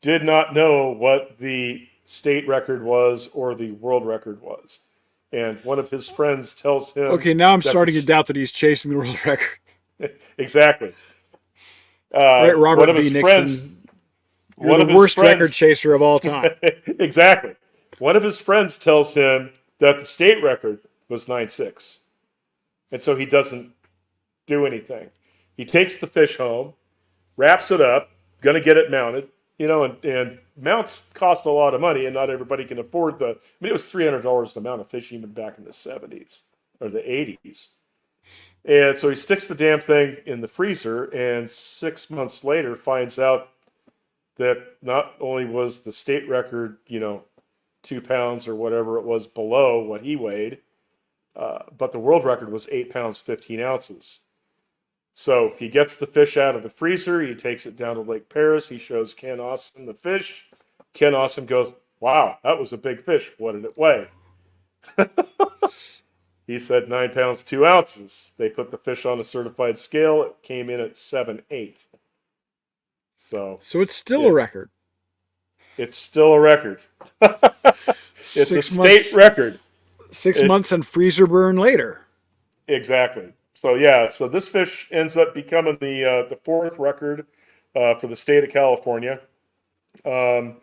S2: did not know what the state record was or the world record was. And one of his friends tells him
S1: Okay, now I'm
S2: that
S1: starting to doubt that he's chasing the world record.
S2: exactly.
S1: All right,
S2: One
S1: Robert
S2: of
S1: B.
S2: his friends,
S1: Nixon, you're
S2: one
S1: the
S2: of his
S1: worst record
S2: friends,
S1: chaser of all time.
S2: exactly. One of his friends tells him that the state record was 9.6, and so he doesn't do anything. He takes the fish home, wraps it up, gonna get it mounted, and mounts cost a lot of money, and not everybody can afford the. I mean, it was $300 to mount a fish even back in the '70s or the '80s, and so he sticks the damn thing in the freezer, and 6 months later finds out that not only was the state record, 2 pounds or whatever it was below what he weighed, but the world record was 8 pounds 15 ounces. So he gets the fish out of the freezer. He takes it down to Lake Perris. He shows Ken Austin the fish. Ken Austin goes, "Wow, that was a big fish. What did it weigh?" He said 9 pounds 2 ounces. They put the fish on a certified scale. It came in at 7.8. So
S1: So it's still a
S2: it,
S1: record.
S2: it's still a record. It's a
S1: Six
S2: state
S1: months,
S2: record.
S1: six
S2: It
S1: months and freezer burn later.
S2: exactly. So yeah, so this fish ends up becoming the fourth record for the state of California. Um,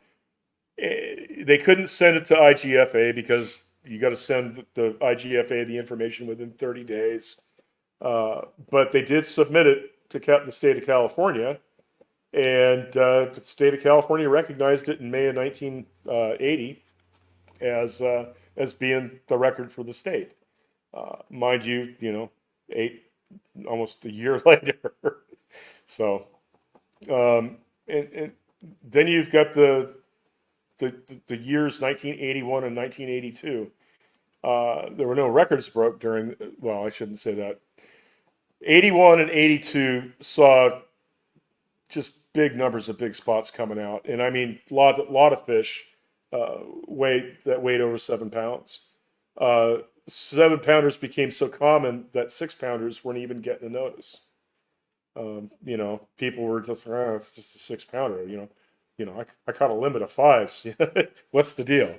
S2: they couldn't send it to IGFA because you got to send the IGFA the information within 30 days. But they did submit it to the state of California, and the state of California recognized it in May of 1980 as being the record for the state. Mind you, almost a year later. So, and then you've got the years 1981 and 1982. There were no records broke during. Well, I shouldn't say that. 81 and 82 saw just big numbers of big spots coming out, and I mean, lot of fish weighed over 7 pounds. 7 pounders became so common that 6 pounders weren't even getting a notice. People were just, it's just a 6 pounder. I caught a limit of fives. What's the deal?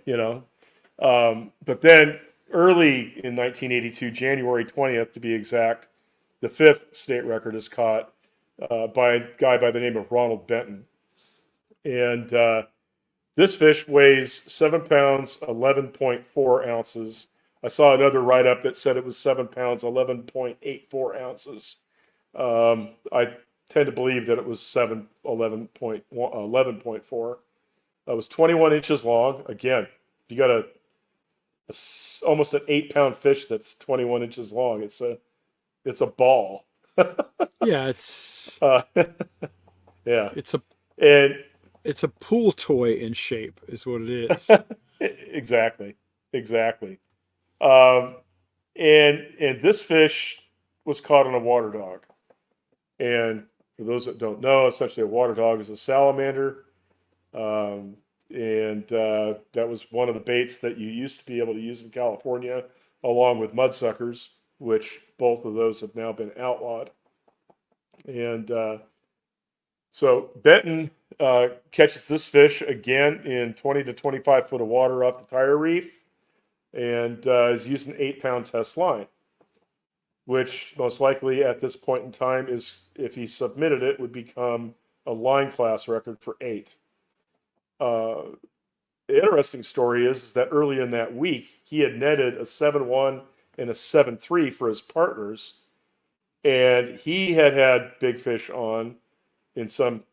S2: But then early in 1982, January 20th to be exact, the fifth state record is caught by a guy by the name of Ronald Benton. And this fish weighs 7 pounds, 11.4 ounces. I saw another write up that said it was 7 pounds, 11.84 ounces. I tend to believe that it was 11.4. That was 21 inches long. Again, you got almost an 8 pound fish that's 21 inches long. It's a ball.
S1: Yeah, it's
S2: Uh, yeah,
S1: it's a
S2: and
S1: it's a pool toy in shape, is what it is.
S2: exactly. Um, and this fish was caught on a water dog. And for those that don't know, essentially a water dog is a salamander. Um, and that was one of the baits that you used to be able to use in California, along with mudsuckers, which both of those have now been outlawed. And so Benton catches this fish again in 20 to 25 foot of water off the tire reef, and is using an 8 pound test line, which most likely at this point in time is, if he submitted it, would become a line class record for 8. The interesting story is that early in that week, he had netted a 7.1 and a 7.3 for his partners, and he had big fish on. In some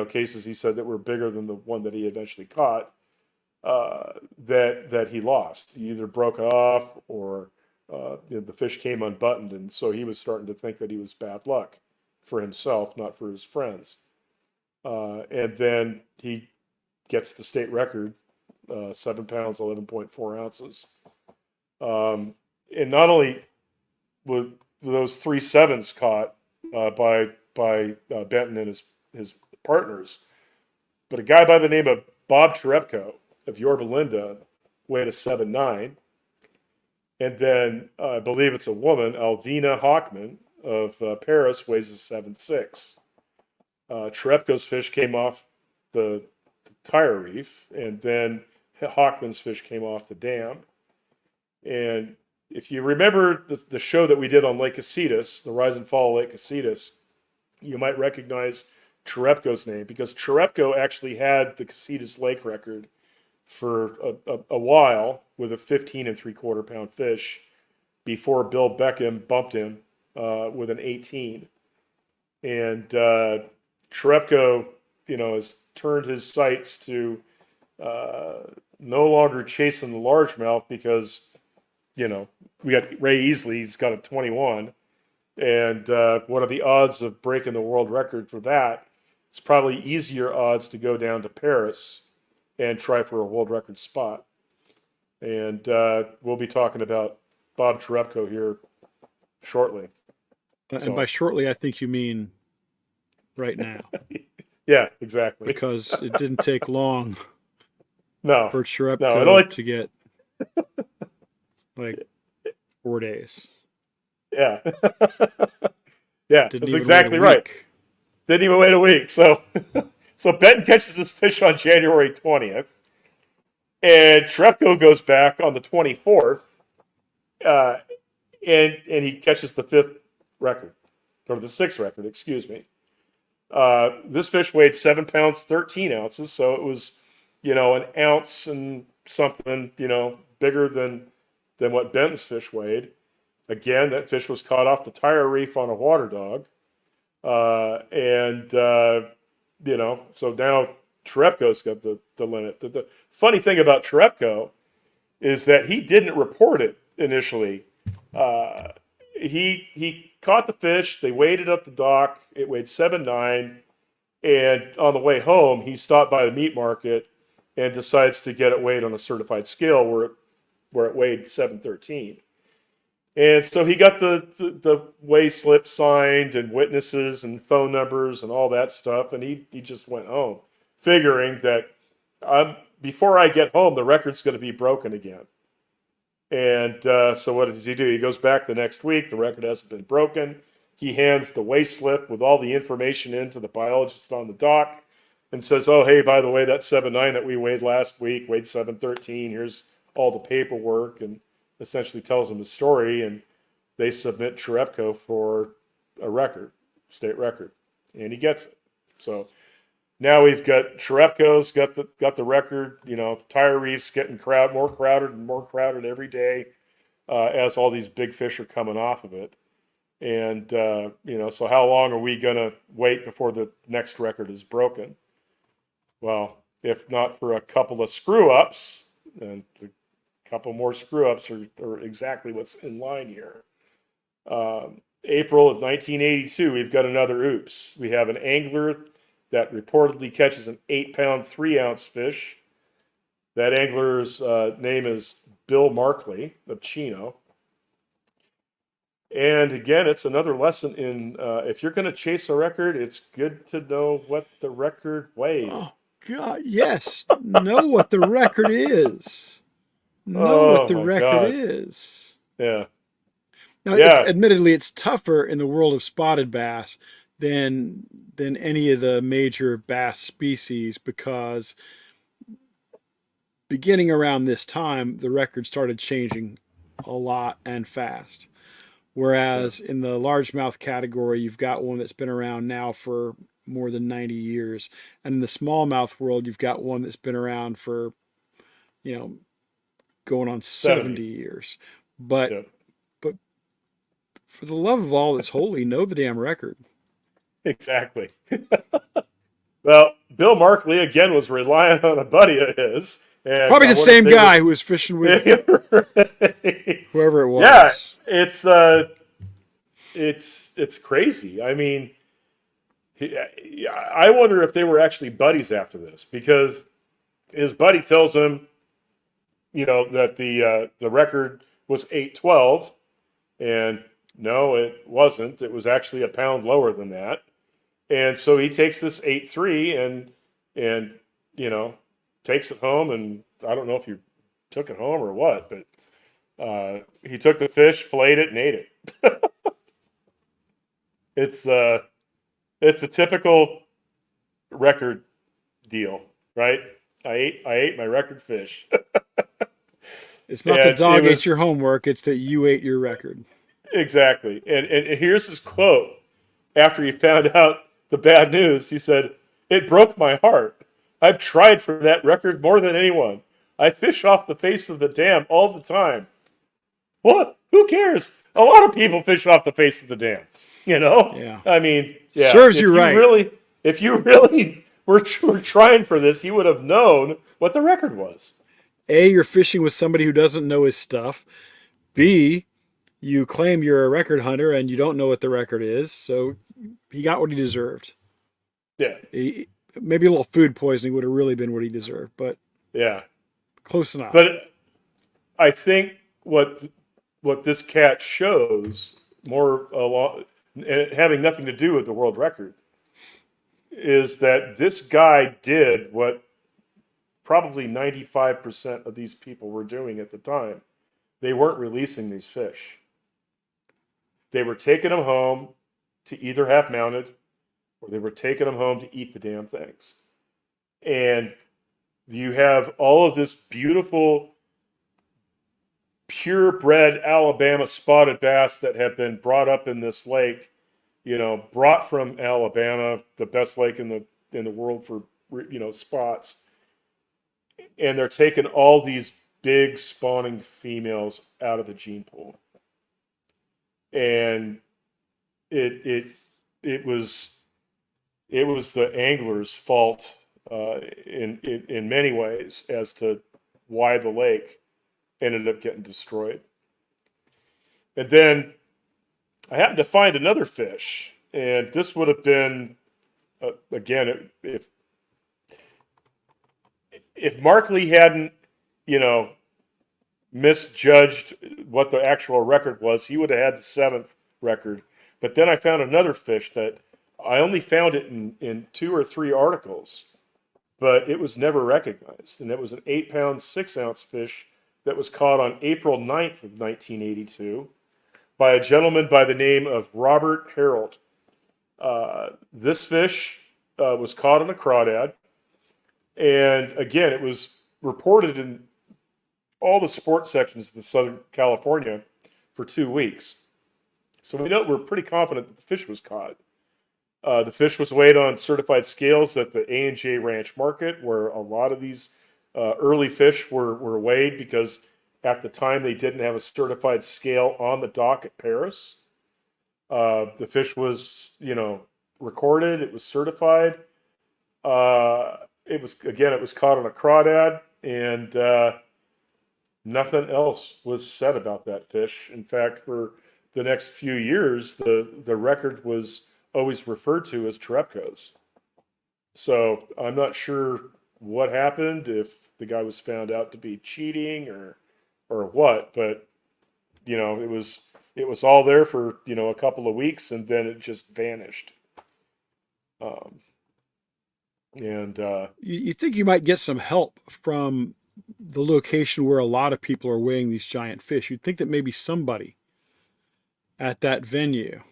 S2: cases, he said that were bigger than the one that he eventually caught. that he lost. He either broke off or the fish came unbuttoned, and so he was starting to think that he was bad luck for himself, not for his friends. And then he gets the state record, 7 pounds, 11.4 ounces. And not only were those 3 sevens caught by Benton and his partners, but a guy by the name of Bob Cherepko of Yorba Linda weighed a 7.9. And then I believe it's a woman, Alvina Hockman of Perris, weighs a 7.6. Cherepko's fish came off the tire reef, and then Hockman's fish came off the dam. And if you remember the show that we did on Lake Casitas, the rise and fall of Lake Casitas, you might recognize Cherepko's name, because Cherepko actually had the Casitas Lake record for a while with a 15 3/4 pound fish before Bill Beckham bumped him with an 18. And Cherepko, has turned his sights to no longer chasing the largemouth because, we got Ray Easley, he's got a 21. And what are the odds of breaking the world record for that? It's probably easier odds to go down to Perris and try for a world record spot. And we'll be talking about Bob Cherepko here shortly.
S1: And by shortly, I think you mean right now.
S2: Yeah, exactly.
S1: Because it didn't take long for Cherepko to get like 4 days.
S2: Yeah. Yeah, that's exactly right. Didn't even wait a week. So Benton catches this fish on January 20th. And Cherepko goes back on the 24th. And he catches the 5th record. Or the 6th record, excuse me. This fish weighed 7 pounds, 13 ounces. So it was, an ounce and something, bigger than what Benton's fish weighed. Again, that fish was caught off the tire reef on a water dog. So now Cherepko's got the limit. The funny thing about Cherepko is that he didn't report it initially. He caught the fish. They weighed it at the dock. It weighed 7.9. And on the way home, he stopped by the meat market and decides to get it weighed on a certified scale where it weighed 7.13. And so he got the weigh slip signed and witnesses and phone numbers and all that stuff. And he just went home, figuring that before I get home, the record's going to be broken again. And so what does he do? He goes back the next week. The record hasn't been broken. He hands the weigh slip with all the information in to the biologist on the dock and says, oh, hey, by the way, that 7.9 that we weighed last week weighed 7.13. Here's all the paperwork, and essentially tells him the story. And they submit Cherepko for a record, state record, and he gets it. So now we've got Cherepko's got the record. The tire reef's getting more crowded and more crowded every day as all these big fish are coming off of it. And so how long are we gonna wait before the next record is broken? Well, if not for a couple of screw ups, and a couple more screw ups are exactly what's in line here. April of 1982, we've got another oops. We have an angler that reportedly catches an 8-pound, 3-ounce fish. That angler's name is Bill Markley of Chino. And again, it's another lesson in if you're going to chase a record, it's good to know what the record weighed.
S1: Oh, God, yes. Know what the record is. Know what the record is.
S2: Yeah.
S1: Now, admittedly, it's tougher in the world of spotted bass than any of the major bass species, because beginning around this time, the record started changing a lot and fast. Whereas in the largemouth category, you've got one that's been around now for more than 90 years. And in the smallmouth world, you've got one that's been around for, going on 70 years. But for the love of all that's holy, know the damn record.
S2: Exactly. Well, Bill Markley, again, was relying on a buddy of his And
S1: Probably
S2: I
S1: the
S2: wonder if
S1: same
S2: they were.
S1: guy who was fishing with whoever it
S2: Yeah,
S1: was.
S2: it's crazy. I mean, I wonder if they were actually buddies after this because his buddy tells him, that the record was 812, and no, it wasn't. It was actually a pound lower than that. And so he takes this 8.3 and you know takes it home. And I don't know if he took it home or what, but he took the fish, filleted it, and ate it. It's it's a typical record deal, right? I ate my record fish,
S1: It's not the
S2: and it
S1: dog ate
S2: was
S1: your homework, it's that you ate your record.
S2: exactly. And here's his quote after he found out the bad news. He said, "It broke my heart. I've tried for that record more than anyone. I fish off the face of the dam all the time. What? Who cares? A lot of people fish off the face of the dam. You know?
S1: Yeah.
S2: I mean, yeah.
S1: Serves you right.
S2: If you really were trying for this, you would have known what the record was.
S1: A, you're fishing with somebody who doesn't know his stuff. B, you claim you're a record hunter and you don't know what the record is. So he got what he deserved.
S2: Yeah,
S1: Maybe a little food poisoning would have really been what he deserved, but
S2: yeah.
S1: close enough.
S2: But I think what this cat shows more along, and it having nothing to do with the world record, is that this guy did what probably 95% of these people were doing at the time. They weren't releasing these fish. They were taking them home to either have mounted or they were taking them home to eat the damn things. And you have all of this beautiful, purebred Alabama spotted bass that have been brought up in this lake, brought from Alabama, the best lake in the world for spots. And they're taking all these big spawning females out of the gene pool. And it it was the angler's fault in many ways as to why the lake ended up getting destroyed. And then I happened to find another fish, and this would have been again if Mark Lee hadn't misjudged what the actual record was, he would have had the seventh record. But then I found another fish that I only found it in 2 or 3 articles, but it was never recognized. And it was an 8-pound, 6-ounce fish that was caught on April 9th of 1982 by a gentleman by the name of Robert Harold. This fish was caught on a crawdad. And again, it was reported in all the sports sections of the Southern California for 2 weeks. So we're pretty confident that the fish was caught. The fish was weighed on certified scales at the A&J Ranch Market, where a lot of these early fish were weighed because at the time they didn't have a certified scale on the dock at Perris. The fish was, recorded. It was certified. It was caught on a crawdad, and nothing else was said about that fish. In fact, for the next few years, the record was always referred to as Terepko's. So I'm not sure what happened, if the guy was found out to be cheating or what, but it was all there for a couple of weeks, and then it just vanished. Um, and
S1: You think you might get some help from the location where a lot of people are weighing these giant fish. You'd think that maybe somebody at that venue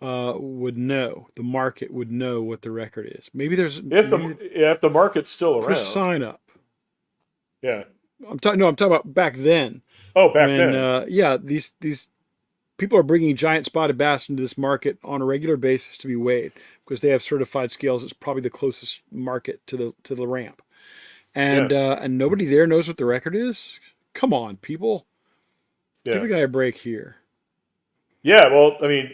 S1: the market would know what the record is. Maybe there's
S2: if the market's still
S1: put a
S2: around,
S1: sign up.
S2: yeah.
S1: I'm talking about back then.
S2: Oh, back
S1: When
S2: then,
S1: these people are bringing giant spotted bass into this market on a regular basis to be weighed because they have certified scales. It's probably the closest market to the ramp,
S2: yeah,
S1: and nobody there knows what the record is. Come on, people, give
S2: yeah,
S1: a guy a break here.
S2: yeah. Well, I mean,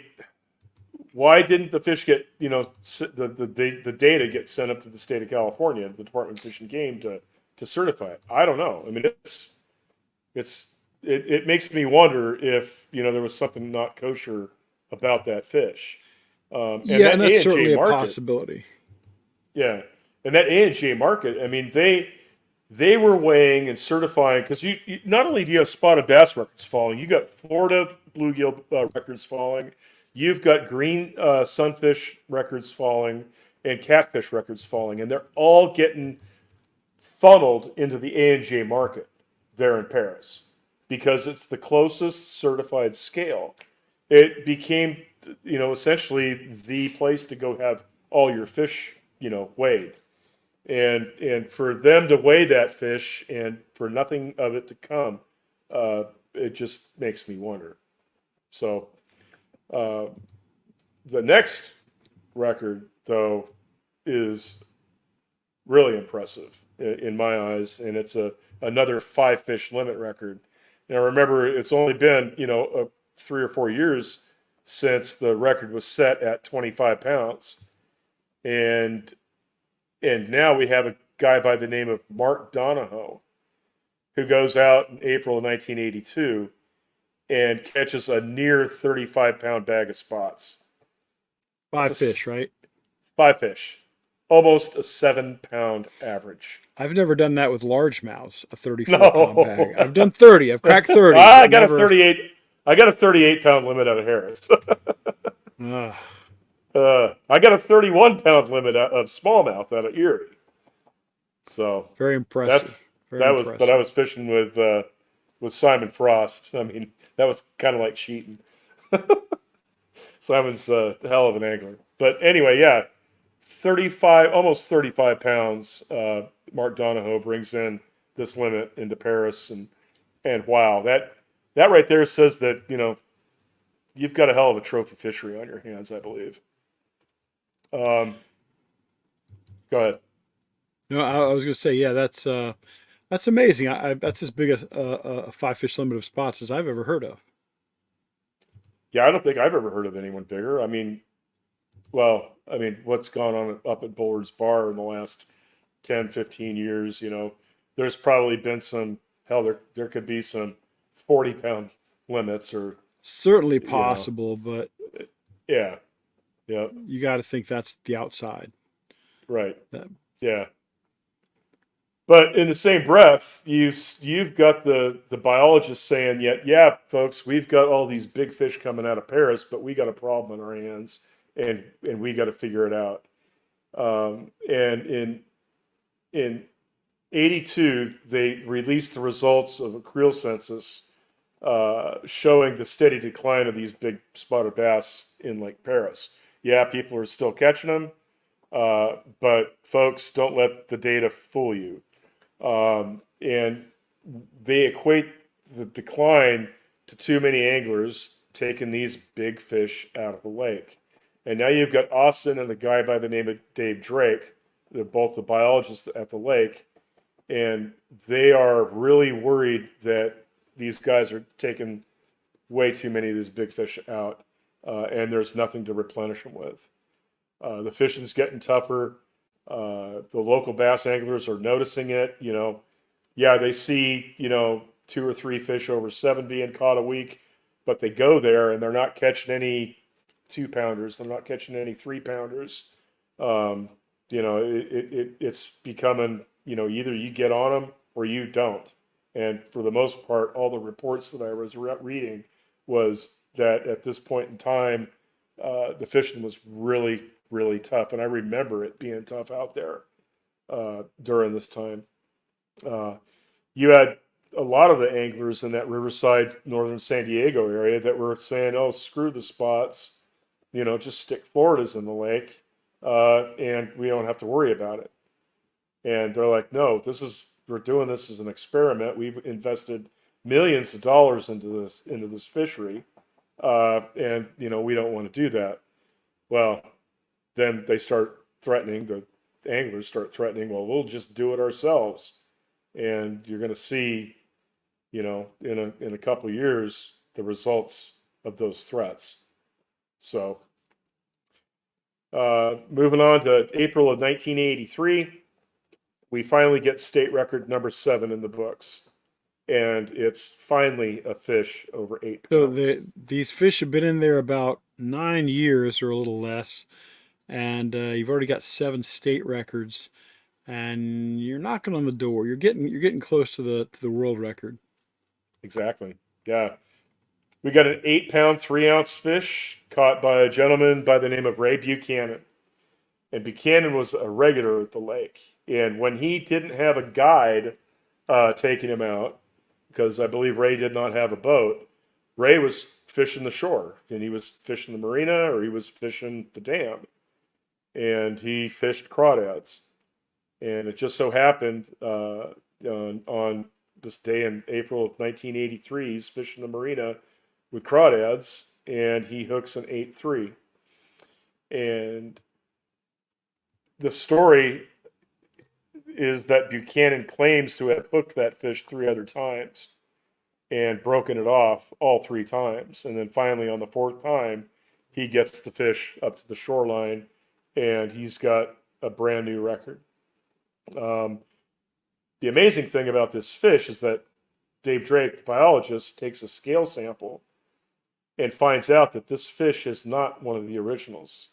S2: why didn't the fish get the data get sent up to the state of California, the Department of Fish and Game, to to certify it? I don't know. I mean, it's it makes me wonder if there was something not kosher about that fish, and
S1: Yeah, and
S2: that
S1: that's
S2: A and J
S1: certainly a
S2: market,
S1: possibility.
S2: yeah, and that A and J market. I mean, they were weighing and certifying because you not only do you have spotted bass records falling, you got Florida bluegill records falling, you've got green sunfish records falling, and catfish records falling, and they're all getting funneled into the A&J market there in Perris because it's the closest certified scale. It became, essentially the place to go have all your fish, weighed. And for them to weigh that fish and for nothing of it to come, it just makes me wonder. So uh, the next record, though, is really impressive in my eyes, and it's another 5 fish limit record. Now remember, it's only been 3 or 4 years since the record was set at 25 pounds, and now we have a guy by the name of Mark Donahoe who goes out in April of 1982 and catches a near 35-pound bag of spots. That's
S1: Five fish, right?
S2: 5 fish, almost a 7-pound average.
S1: I've never done that with largemouths, a 34-pound bag.
S2: No,
S1: I've done 30. I've cracked 30,
S2: I
S1: but
S2: got a
S1: never.
S2: 38. I got a 38-pound limit out of Harris.
S1: Uh,
S2: I got a 31-pound limit of smallmouth out of Erie. So
S1: very impressive.
S2: that's
S1: Very
S2: that was. But I
S1: impressive.
S2: was fishing with Simon Frost. I mean, that was kind of like cheating. Simon's a hell of an angler. But anyway, yeah, 35, almost 35 pounds. Mark Donahoe brings in this limit into Perris, and wow, that right there says that you've got a hell of a trophy fishery on your hands, I believe. Um, Go ahead.
S1: No, I was going to say, yeah, that's amazing. That's as big a 5 fish limit of spots as I've ever heard of.
S2: Yeah, I don't think I've ever heard of anyone bigger. I mean, well, I mean, what's gone on up at Bullard's Bar in the last 10, 15 years, there's probably been some, hell, there could be some 40-pound limits or,
S1: Certainly
S2: you know,
S1: possible, but
S2: yeah, yeah,
S1: you got to think that's the outside.
S2: right.
S1: That,
S2: Yeah. But in the same breath, you've got the biologists saying, yeah, folks, we've got all these big fish coming out of Paris, but we got a problem on our hands, and we got to figure it out. And in '82, they released the results of a creel census showing the steady decline of these big spotted bass in Lake Paris. Yeah, people are still catching them, but folks, don't let the data fool you. And they equate the decline to too many anglers taking these big fish out of the lake. And now you've got Austin and the guy by the name of Dave Drake. They're both the biologists at the lake, and they are really worried that these guys are taking way too many of these big fish out, and there's nothing to replenish them with. The fishing's getting tougher. The local bass anglers are noticing it. Yeah, they see 2 or 3 fish over 7 being caught a week, but they go there and they're not catching any 2 pounders. They're not catching any 3 pounders. It's becoming either you get on them or you don't. And for the most part, all the reports that I was reading was that at this point in time, the fishing was really, really tough. And I remember it being tough out there during this time. You had a lot of the anglers in that Riverside, northern San Diego area that were saying, "Oh, screw the spots, just stick Floridas in the lake, and we don't have to worry about it." And they're like, "No, we're doing this as an experiment. We've invested millions of dollars into this fishery, and we don't want to do that." Well, then they start threatening. The anglers start threatening. Well, we'll just do it ourselves, and you're going to see, in a couple of years, the results of those threats. So, moving on to April of 1983, we finally get state record number 7 in the books, and it's finally a fish over 8
S1: So
S2: pounds.
S1: these fish have been in there about 9 years or a little less, and you've already got 7 state records, and you're knocking on the door. You're getting close to the world record.
S2: Exactly. Yeah. We got an 8-pound, 3-ounce fish caught by a gentleman by the name of Ray Buchanan. And Buchanan was a regular at the lake. And when he didn't have a guide taking him out, because I believe Ray did not have a boat, Ray was fishing the shore. And he was fishing the marina or he was fishing the dam. And he fished crawdads. And it just so happened on this day in April of 1983, he's fishing the marina with crawdads, and he hooks an 8.3. And the story is that Buchanan claims to have hooked that fish 3 other times and broken it off all 3 times. And then finally, on the 4th time, he gets the fish up to the shoreline, and he's got a brand new record. The amazing thing about this fish is that Dave Drake, the biologist, takes a scale sample and finds out that this fish is not one of the originals.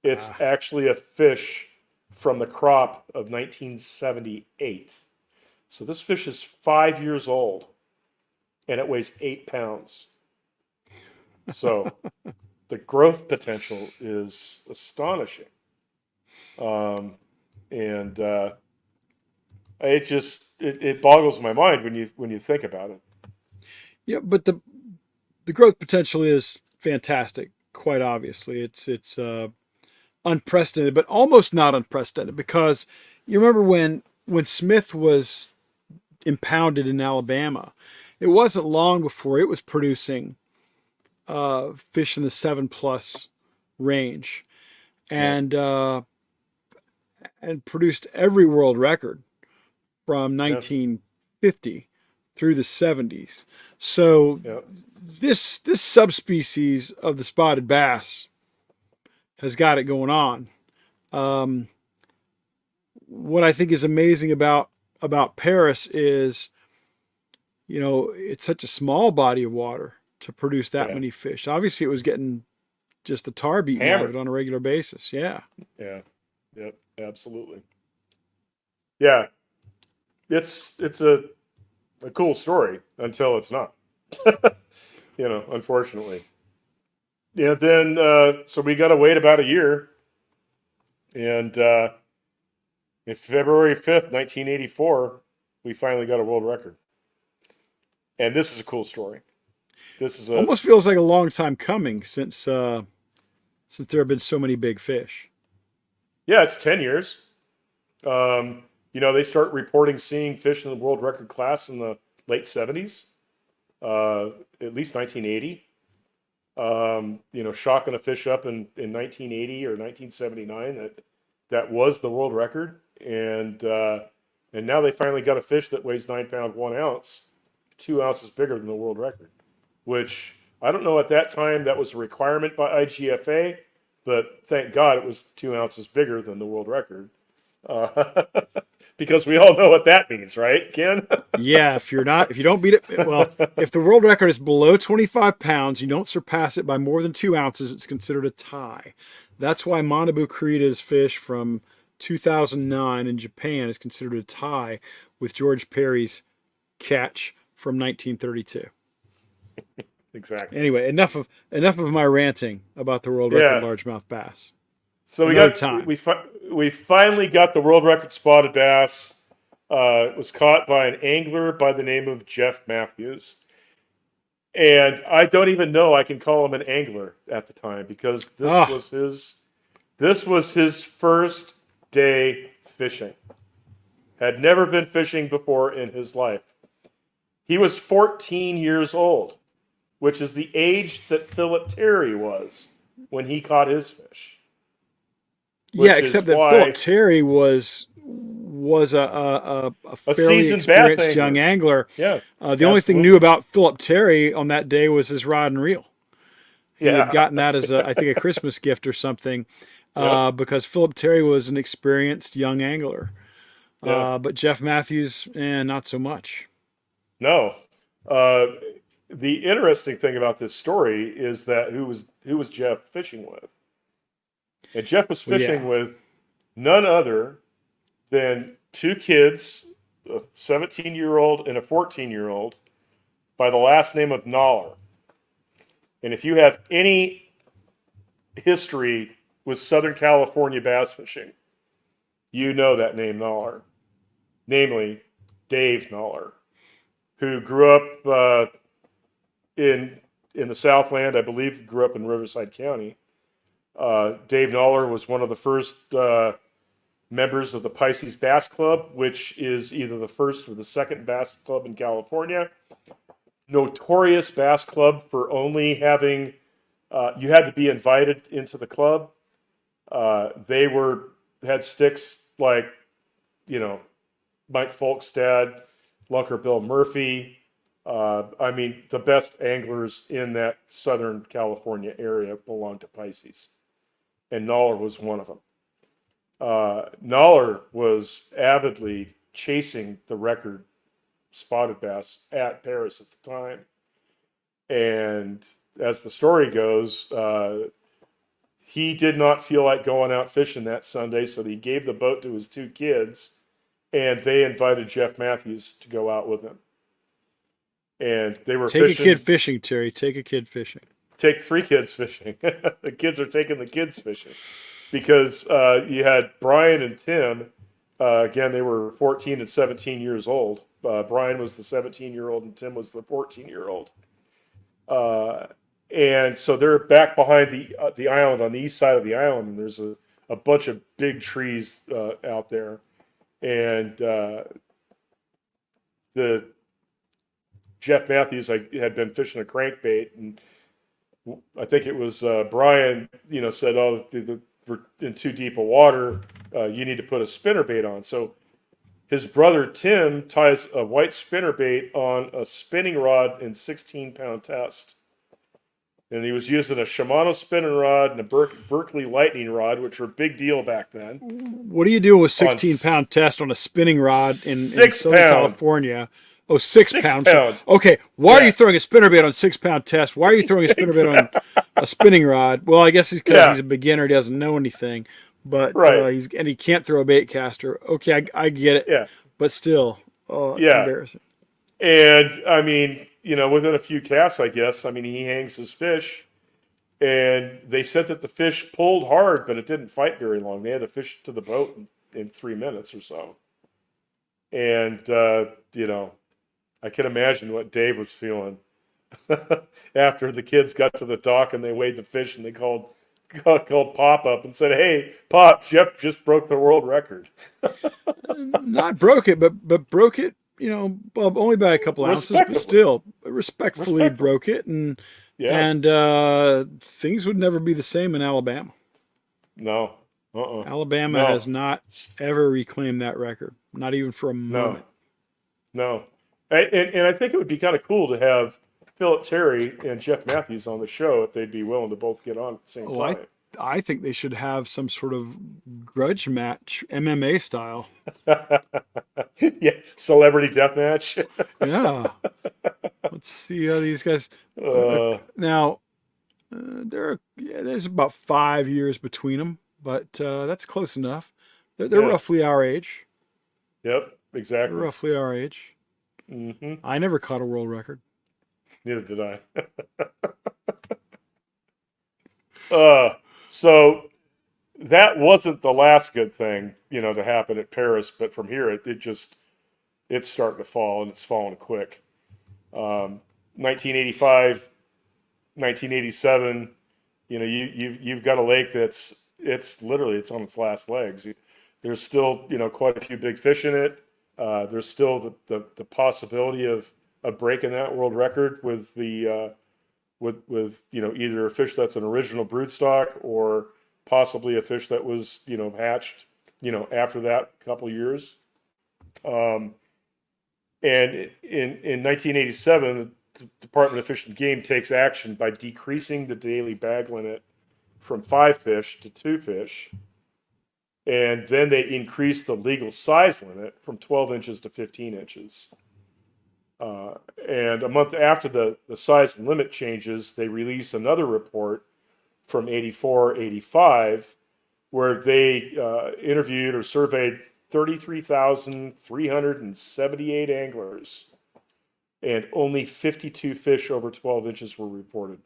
S2: It's actually a fish from the crop of 1978. So this fish is 5 years old, and it weighs 8 pounds. So the growth potential is astonishing. And it boggles my mind when you think about it.
S1: Yeah, but the growth potential is fantastic. Quite obviously, it's unprecedented, but almost not unprecedented, because you remember when Smith was impounded in Alabama, it wasn't long before it was producing fish in the 7+ range, and and produced every world record from
S2: Yeah.
S1: 1950 through the 70s. So
S2: Yeah.
S1: this subspecies of the spotted bass has got it going on. Um, what I think is amazing about Perris is, it's such a small body of water to produce that
S2: Yeah.
S1: many fish. Obviously, it was getting just the tar beaten out of
S2: Hammered.
S1: it on a regular basis. Yeah.
S2: Yeah. Yep. Absolutely. Yeah. It's a cool story until it's not. Unfortunately. Yeah. Then so we got to wait about a year, and in February 5th, 1984, we finally got a world record. And this is a cool story. This is
S1: Almost feels like a long time coming since there have been so many big fish.
S2: yeah, it's 10 years. They start reporting seeing fish in the world record class in the late 70s, at least 1980. Shocking a fish up in 1980 or 1979 that was the world record, and now they finally got a fish that weighs 9 pounds 1 ounce, 2 ounces bigger than the world record, which I don't know at that time that was a requirement by IGFA, but thank God it was 2 ounces bigger than the world record. Because we all know what that means, right, Ken?
S1: Yeah, if you don't beat it, well, if the world record is below 25 pounds, you don't surpass it by more than 2 ounces, it's considered a tie. That's why Manabu Kurita's fish from 2009 in Japan is considered a tie with George Perry's catch from 1932.
S2: Exactly.
S1: Anyway, enough of my ranting about the world record largemouth bass.
S2: So we finally got the world record spotted bass. It was caught by an angler by the name of Jeff Matthews, and I don't even know I can call him an angler at the time, because this was his first day fishing. Had never been fishing before in his life. He was 14 years old, which is the age that Philip Terry was when he caught his fish.
S1: Yeah, except that Philip Terry was a fairly experienced young angler.
S2: Yeah,
S1: the only thing new about Philip Terry on that day was his rod and reel. He had gotten that as I think a Christmas gift or something, because Philip Terry was an experienced young angler.
S2: Yeah.
S1: But Jeff Matthews, not so much.
S2: No. Uh, the interesting thing about this story is that who was Jeff fishing with? And Jeff was
S1: Well,
S2: fishing
S1: yeah.
S2: with none other than two kids, a 17-year-old and a 14-year-old, by the last name of Noller. And if you have any history with Southern California bass fishing, you know that name Noller, namely Dave Noller, who grew up in in the Southland. I believe he grew up in Riverside County. Dave Noller was one of the first members of the Pisces Bass Club, which is either the first or the second bass club in California. Notorious bass club for only having you had to be invited into the club. They had sticks like you know Mike Folkstad, Lunker Bill Murphy. I mean, the best anglers in that Southern California area belonged to Pisces, and Noller was one of them. Noller was avidly chasing the record spotted bass at Perris at the time. And as the story goes, he did not feel like going out fishing that Sunday, so he gave the boat to his two kids, and they invited Jeff Matthews to go out with him. And they were
S1: Take a kid
S2: fishing.
S1: fishing, Terry. Take a kid fishing.
S2: Take three kids fishing. The kids are taking the kids fishing because you had Brian and Tim. Again, they were 14 and 17 years old. Brian was the 17-year-old and Tim was the 14-year-old. And so they're back behind the island on the east side of the island, and there's a bunch of big trees out there. And the Jeff Matthews had been fishing a crankbait, and I think it was Brian, said, "Oh, we're in too deep of water. You need to put a spinnerbait on." So his brother Tim ties a white spinnerbait on a spinning rod and 16-pound test, and he was using a Shimano spinning rod and a Berkeley lightning rod, which were a big deal back then.
S1: What do you do with
S2: On
S1: 16-pound test on a spinning rod in
S2: six
S1: Southern
S2: pound,
S1: California? Oh, six
S2: six
S1: pounds.
S2: pound,
S1: Okay, why are
S2: yeah,
S1: you throwing a spinnerbait on 6-pound test? Why are you throwing a spinnerbait on a spinning rod? Well, I guess it's because
S2: yeah,
S1: he's a beginner, he doesn't know anything, but
S2: right,
S1: he can't throw a bait caster. Okay, I get it,
S2: yeah,
S1: but still, oh, it's
S2: yeah.
S1: embarrassing.
S2: And I mean, within a few casts, I guess. I mean, he hangs his fish, and they said that the fish pulled hard, but it didn't fight very long. They had the fish to the boat in 3 minutes or so. And I can imagine what Dave was feeling after the kids got to the dock and they weighed the fish and they called Pop up and said, "Hey, Pop, Jeff just broke the world record."
S1: Not broke it, but broke it. Well, only by a couple ounces, but
S2: Respectively,
S1: still respectfully
S2: respectfully,
S1: broke it, and
S2: yeah.
S1: and things would never be the same in Alabama.
S2: No,
S1: Alabama has
S2: no,
S1: not ever reclaimed that record, not even for a
S2: no,
S1: moment.
S2: no. And I think it would be kind of cool to have Philip Terry and Jeff Matthews on the show if they'd be willing to both get on at the same
S1: Oh, I
S2: time.
S1: I think they should have some sort of grudge match, MMA style.
S2: Yeah, celebrity death match.
S1: Yeah, let's see how these guys.
S2: uh,
S1: Now, there's about 5 years between them, but that's close enough. They're
S2: yeah,
S1: roughly our age.
S2: yep,
S1: They're
S2: exactly.
S1: roughly our age.
S2: Hmm.
S1: I never caught a world record.
S2: Neither did I. uh, so that wasn't the last good thing, to happen at Paris, but from here it's starting to fall and it's falling quick. 1985, 1987. You've got a lake it's literally it's on its last legs. There's still quite a few big fish in it. There's still the possibility of breaking that world record with the with either a fish that's an original broodstock or possibly a fish that was hatched after that couple years. Um, and in 1987, the Department of Fish and Game takes action by decreasing the daily bag limit from 5 fish to 2 fish. And then they increased the legal size limit from 12 inches to 15 inches. And a month after the size and limit changes, they released another report from 84, 85, where they interviewed or surveyed 33,378 anglers, and only 52 fish over 12 inches were reported.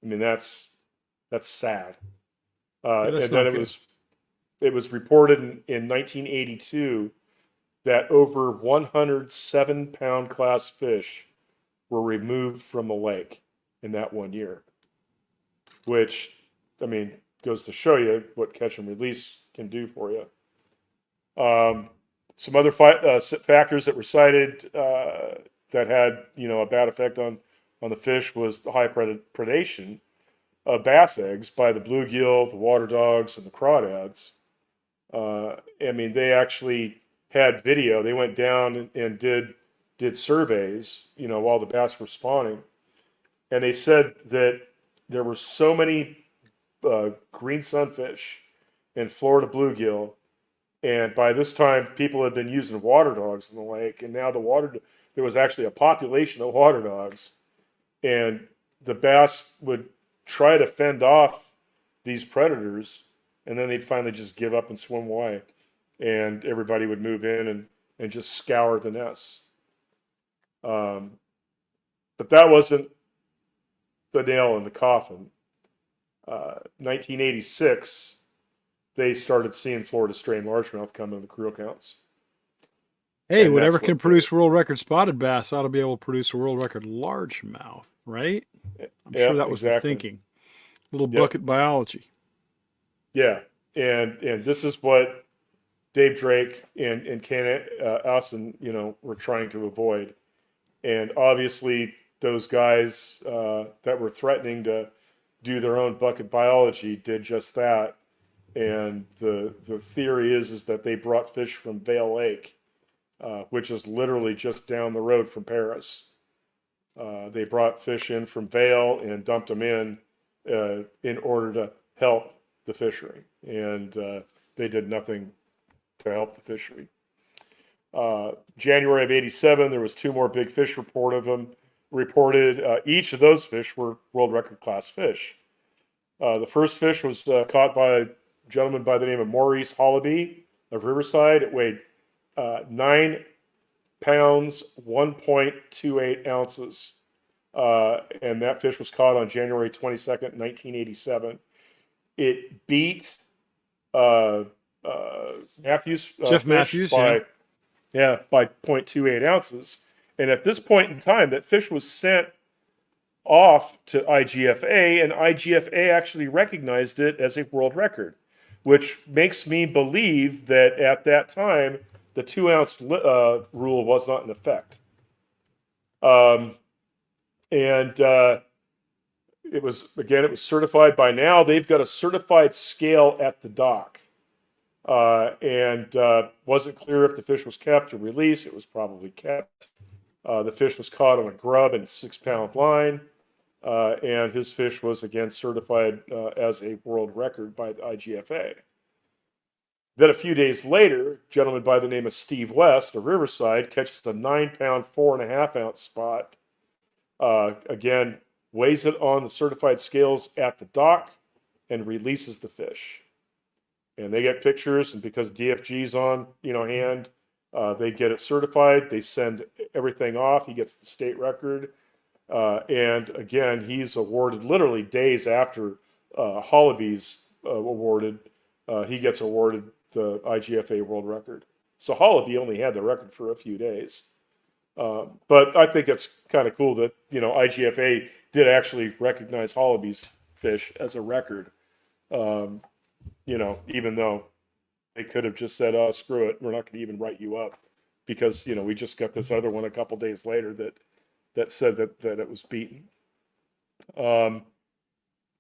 S2: I mean, that's sad.
S1: Yeah, that's
S2: And then
S1: not good.
S2: it was reported in 1982 that over 107-pound class fish were removed from the lake in that 1 year, which, I mean, goes to show you what catch and release can do for you. Some other factors that were cited that had, a bad effect on the fish was the high predation of bass eggs by the bluegill, the water dogs, and the crawdads. I mean, they actually had video. They went down and did surveys, while the bass were spawning, and they said that there were so many green sunfish and Florida bluegill, and by this time people had been using water dogs in the lake, and now there was actually a population of water dogs, and the bass would try to fend off these predators, and then they'd finally just give up and swim away, and everybody would move in and just scour the nests. But that wasn't the nail in the coffin. 1986, they started seeing Florida strain largemouth come in the creel counts,
S1: Hey,
S2: and
S1: whatever
S2: that's
S1: can
S2: what
S1: produce world record spotted bass ought to be able to produce a world record largemouth, right? I'm sure
S2: Yep,
S1: that was the
S2: exactly.
S1: thinking. Little
S2: Yep,
S1: bucket biology.
S2: yeah, and this is what Dave Drake and Ken Austen, were trying to avoid. And obviously, those guys that were threatening to do their own bucket biology did just that. And the theory is that they brought fish from Vale Lake, which is literally just down the road from Perris. They brought fish in from Vale and dumped them in order to help the fishery, and they did nothing to help the fishery. January of '87, there was two more big fish reported. Each of those fish were world record class fish. The first fish was caught by a gentleman by the name of Maurice Hollaby of Riverside. It weighed 9 pounds, 1.28 ounces. And that fish was caught on January 22nd, 1987. It beat uh, Matthews
S1: Jeff
S2: fish
S1: Matthews, yeah.
S2: by 0.28 ounces. And at this point in time, that fish was sent off to IGFA, and IGFA actually recognized it as a world record, which makes me believe that at that time, the 2 ounce rule was not in effect. And it was certified by now. They've got a certified scale at the dock. And wasn't clear if the fish was kept or released. It was probably kept. The fish was caught on a grub and 6-pound line. And his fish was again certified as a world record by the IGFA. Then a few days later, a gentleman by the name of Steve West of Riverside catches a 9-pound, 4.5-ounce spot. Again, weighs it on the certified scales at the dock and releases the fish. And they get pictures, and because DFG's on, hand, they get it certified. They send everything off. He gets the state record. And again, he's awarded literally days after Hollaby's awarded. He gets awarded the IGFA world record. So Hollaby only had the record for a few days. But I think it's kind of cool that, IGFA did actually recognize Hollaby's fish as a record. Even though they could have just said, "Oh, screw it, we're not going to even write you up," because we just got this other one a couple days later that said that it was beaten.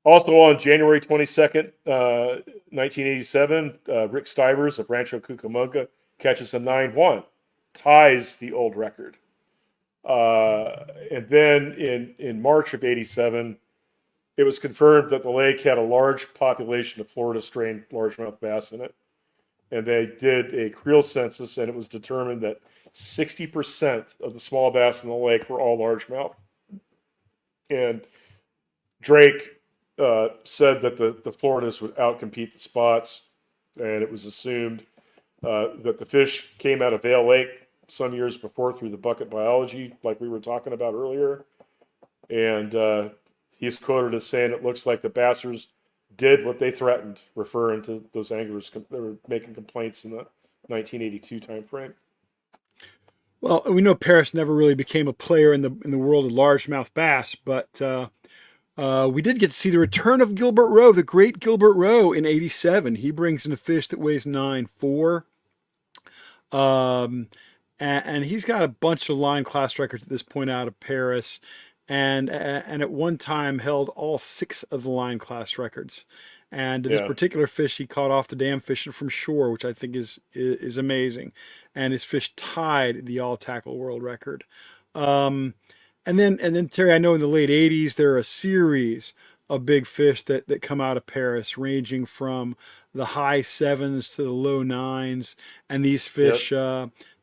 S2: Also on January 22nd, 1987, Rick Stivers of Rancho Cucamonga catches a 9-1, ties the old record. And then in March of '87, it was confirmed that the lake had a large population of Florida strain largemouth bass in it. And they did a creel census, and it was determined that 60% of the small bass in the lake were all largemouth. And Drake said that the Floridas would outcompete the spots, and it was assumed that the fish came out of Vail Lake some years before through the bucket biology, like we were talking about earlier. And he's quoted as saying it looks like the bassers did what they threatened, referring to those anglers that were making complaints in the 1982 timeframe.
S1: Well, we know Perris never really became a player in the world of largemouth bass, but we did get to see the return of Gilbert Roe, the great Gilbert Roe, in '87. He brings in a fish that weighs 9.4. And he's got a bunch of line class records at this point out of Perris, and at one time held all 6 of the line class records. And this particular fish he caught off the dam fishing from shore, which I think is amazing. And his fish tied the all tackle world record. And then Terry, I know in the late '80s there are a series of big fish that come out of Perris, ranging from the high 7s to the low 9s, and these fish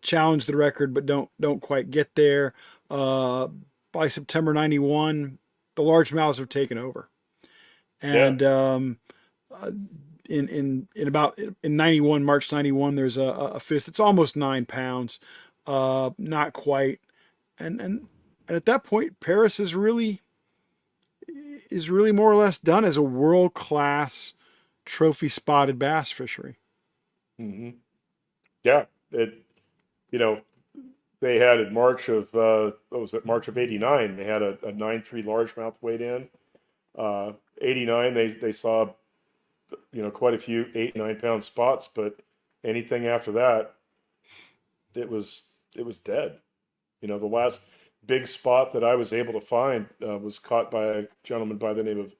S1: challenge the record but don't quite get there. By September '91, the largemouths have taken over, and in '91, March '91, there's a fish that's almost 9 pounds, not quite, and at that point, Perris is really more or less done as a world-class trophy spotted bass fishery.
S2: Mm-hmm. Yeah, they had in March of March of '89, they had a 9.3 largemouth weighed in. '89, they saw quite a few 8-9 pound spots, but anything after that, it was dead. The last big spot that I was able to find was caught by a gentleman by the name of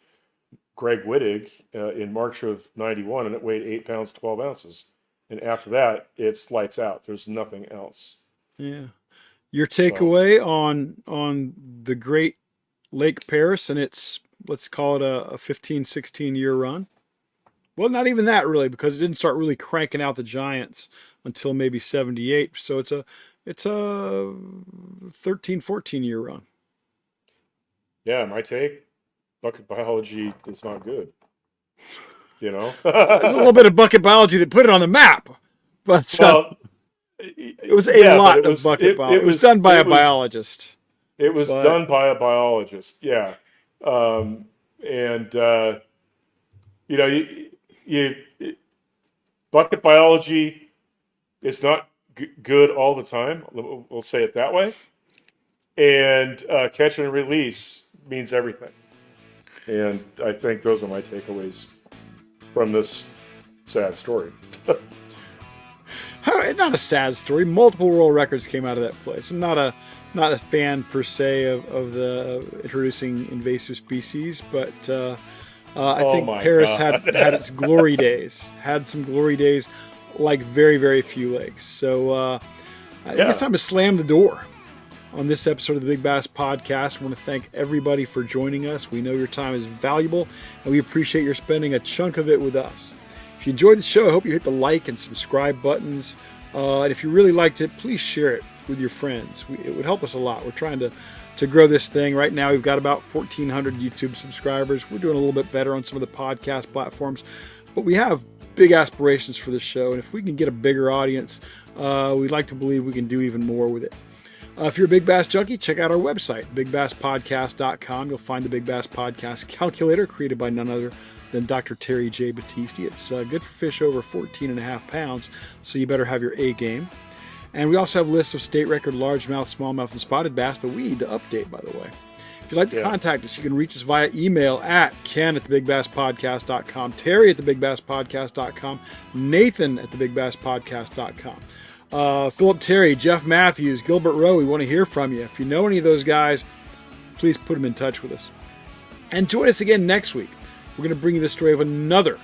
S2: Greg Wittig in March of '91, and it weighed 8 pounds 12 ounces. And after that, it's lights out. There's nothing else.
S1: Yeah. Your takeaway on the Great Lake Perris and its, let's call it a 15, 16 year run? Well, not even that really, because it didn't start really cranking out the giants until maybe '78. So it's a 13, 14 year run.
S2: Yeah, my take, bucket biology is not good.
S1: There's a little bit of bucket biology that put it on the map, but it was a lot of bucket biology. It was done by a biologist.
S2: It was done by a biologist, yeah. Bucket biology is not good all the time. We'll say it that way. And catch and release means everything. And I think those are my takeaways from this sad story.
S1: Not a sad story. Multiple world records came out of that place. I'm not a fan per se of the introducing invasive species, but I think Perris had its glory days. Had some glory days, like very, very few lakes. So I think it's time to slam the door on this episode of the Big Bass Podcast. I want to thank everybody for joining us. We know your time is valuable, and we appreciate your spending a chunk of it with us. If you enjoyed the show, I hope you hit the like and subscribe buttons. And if you really liked it, please share it with your friends. It would help us a lot. We're trying to grow this thing. Right now, we've got about 1,400 YouTube subscribers. We're doing a little bit better on some of the podcast platforms, but we have big aspirations for this show. And if we can get a bigger audience, we'd like to believe we can do even more with it. If you're a Big Bass junkie, check out our website, bigbasspodcast.com. You'll find the Big Bass Podcast calculator created by none other than Dr. Terry J. Battisti. It's good for fish over 14.5 pounds, so you better have your A game. And we also have lists of state record largemouth, smallmouth, and spotted bass that we need to update, by the way. If you'd like to contact us, you can reach us via email at ken@thebigbasspodcast.com, terry@thebigbasspodcast.com, nathan@thebigbasspodcast.com. Philip Terry, Jeff Matthews, Gilbert Roe, we want to hear from you. If you know any of those guys, please put them in touch with us. And join us again next week. We're going to bring you the story of another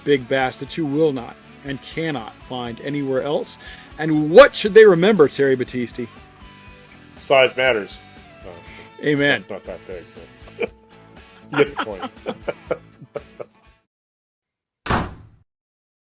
S1: big bass that you will not and cannot find anywhere else. And what should they remember, Terry Battisti?
S2: Size matters.
S1: Amen.
S2: It's not that big. But You get the point.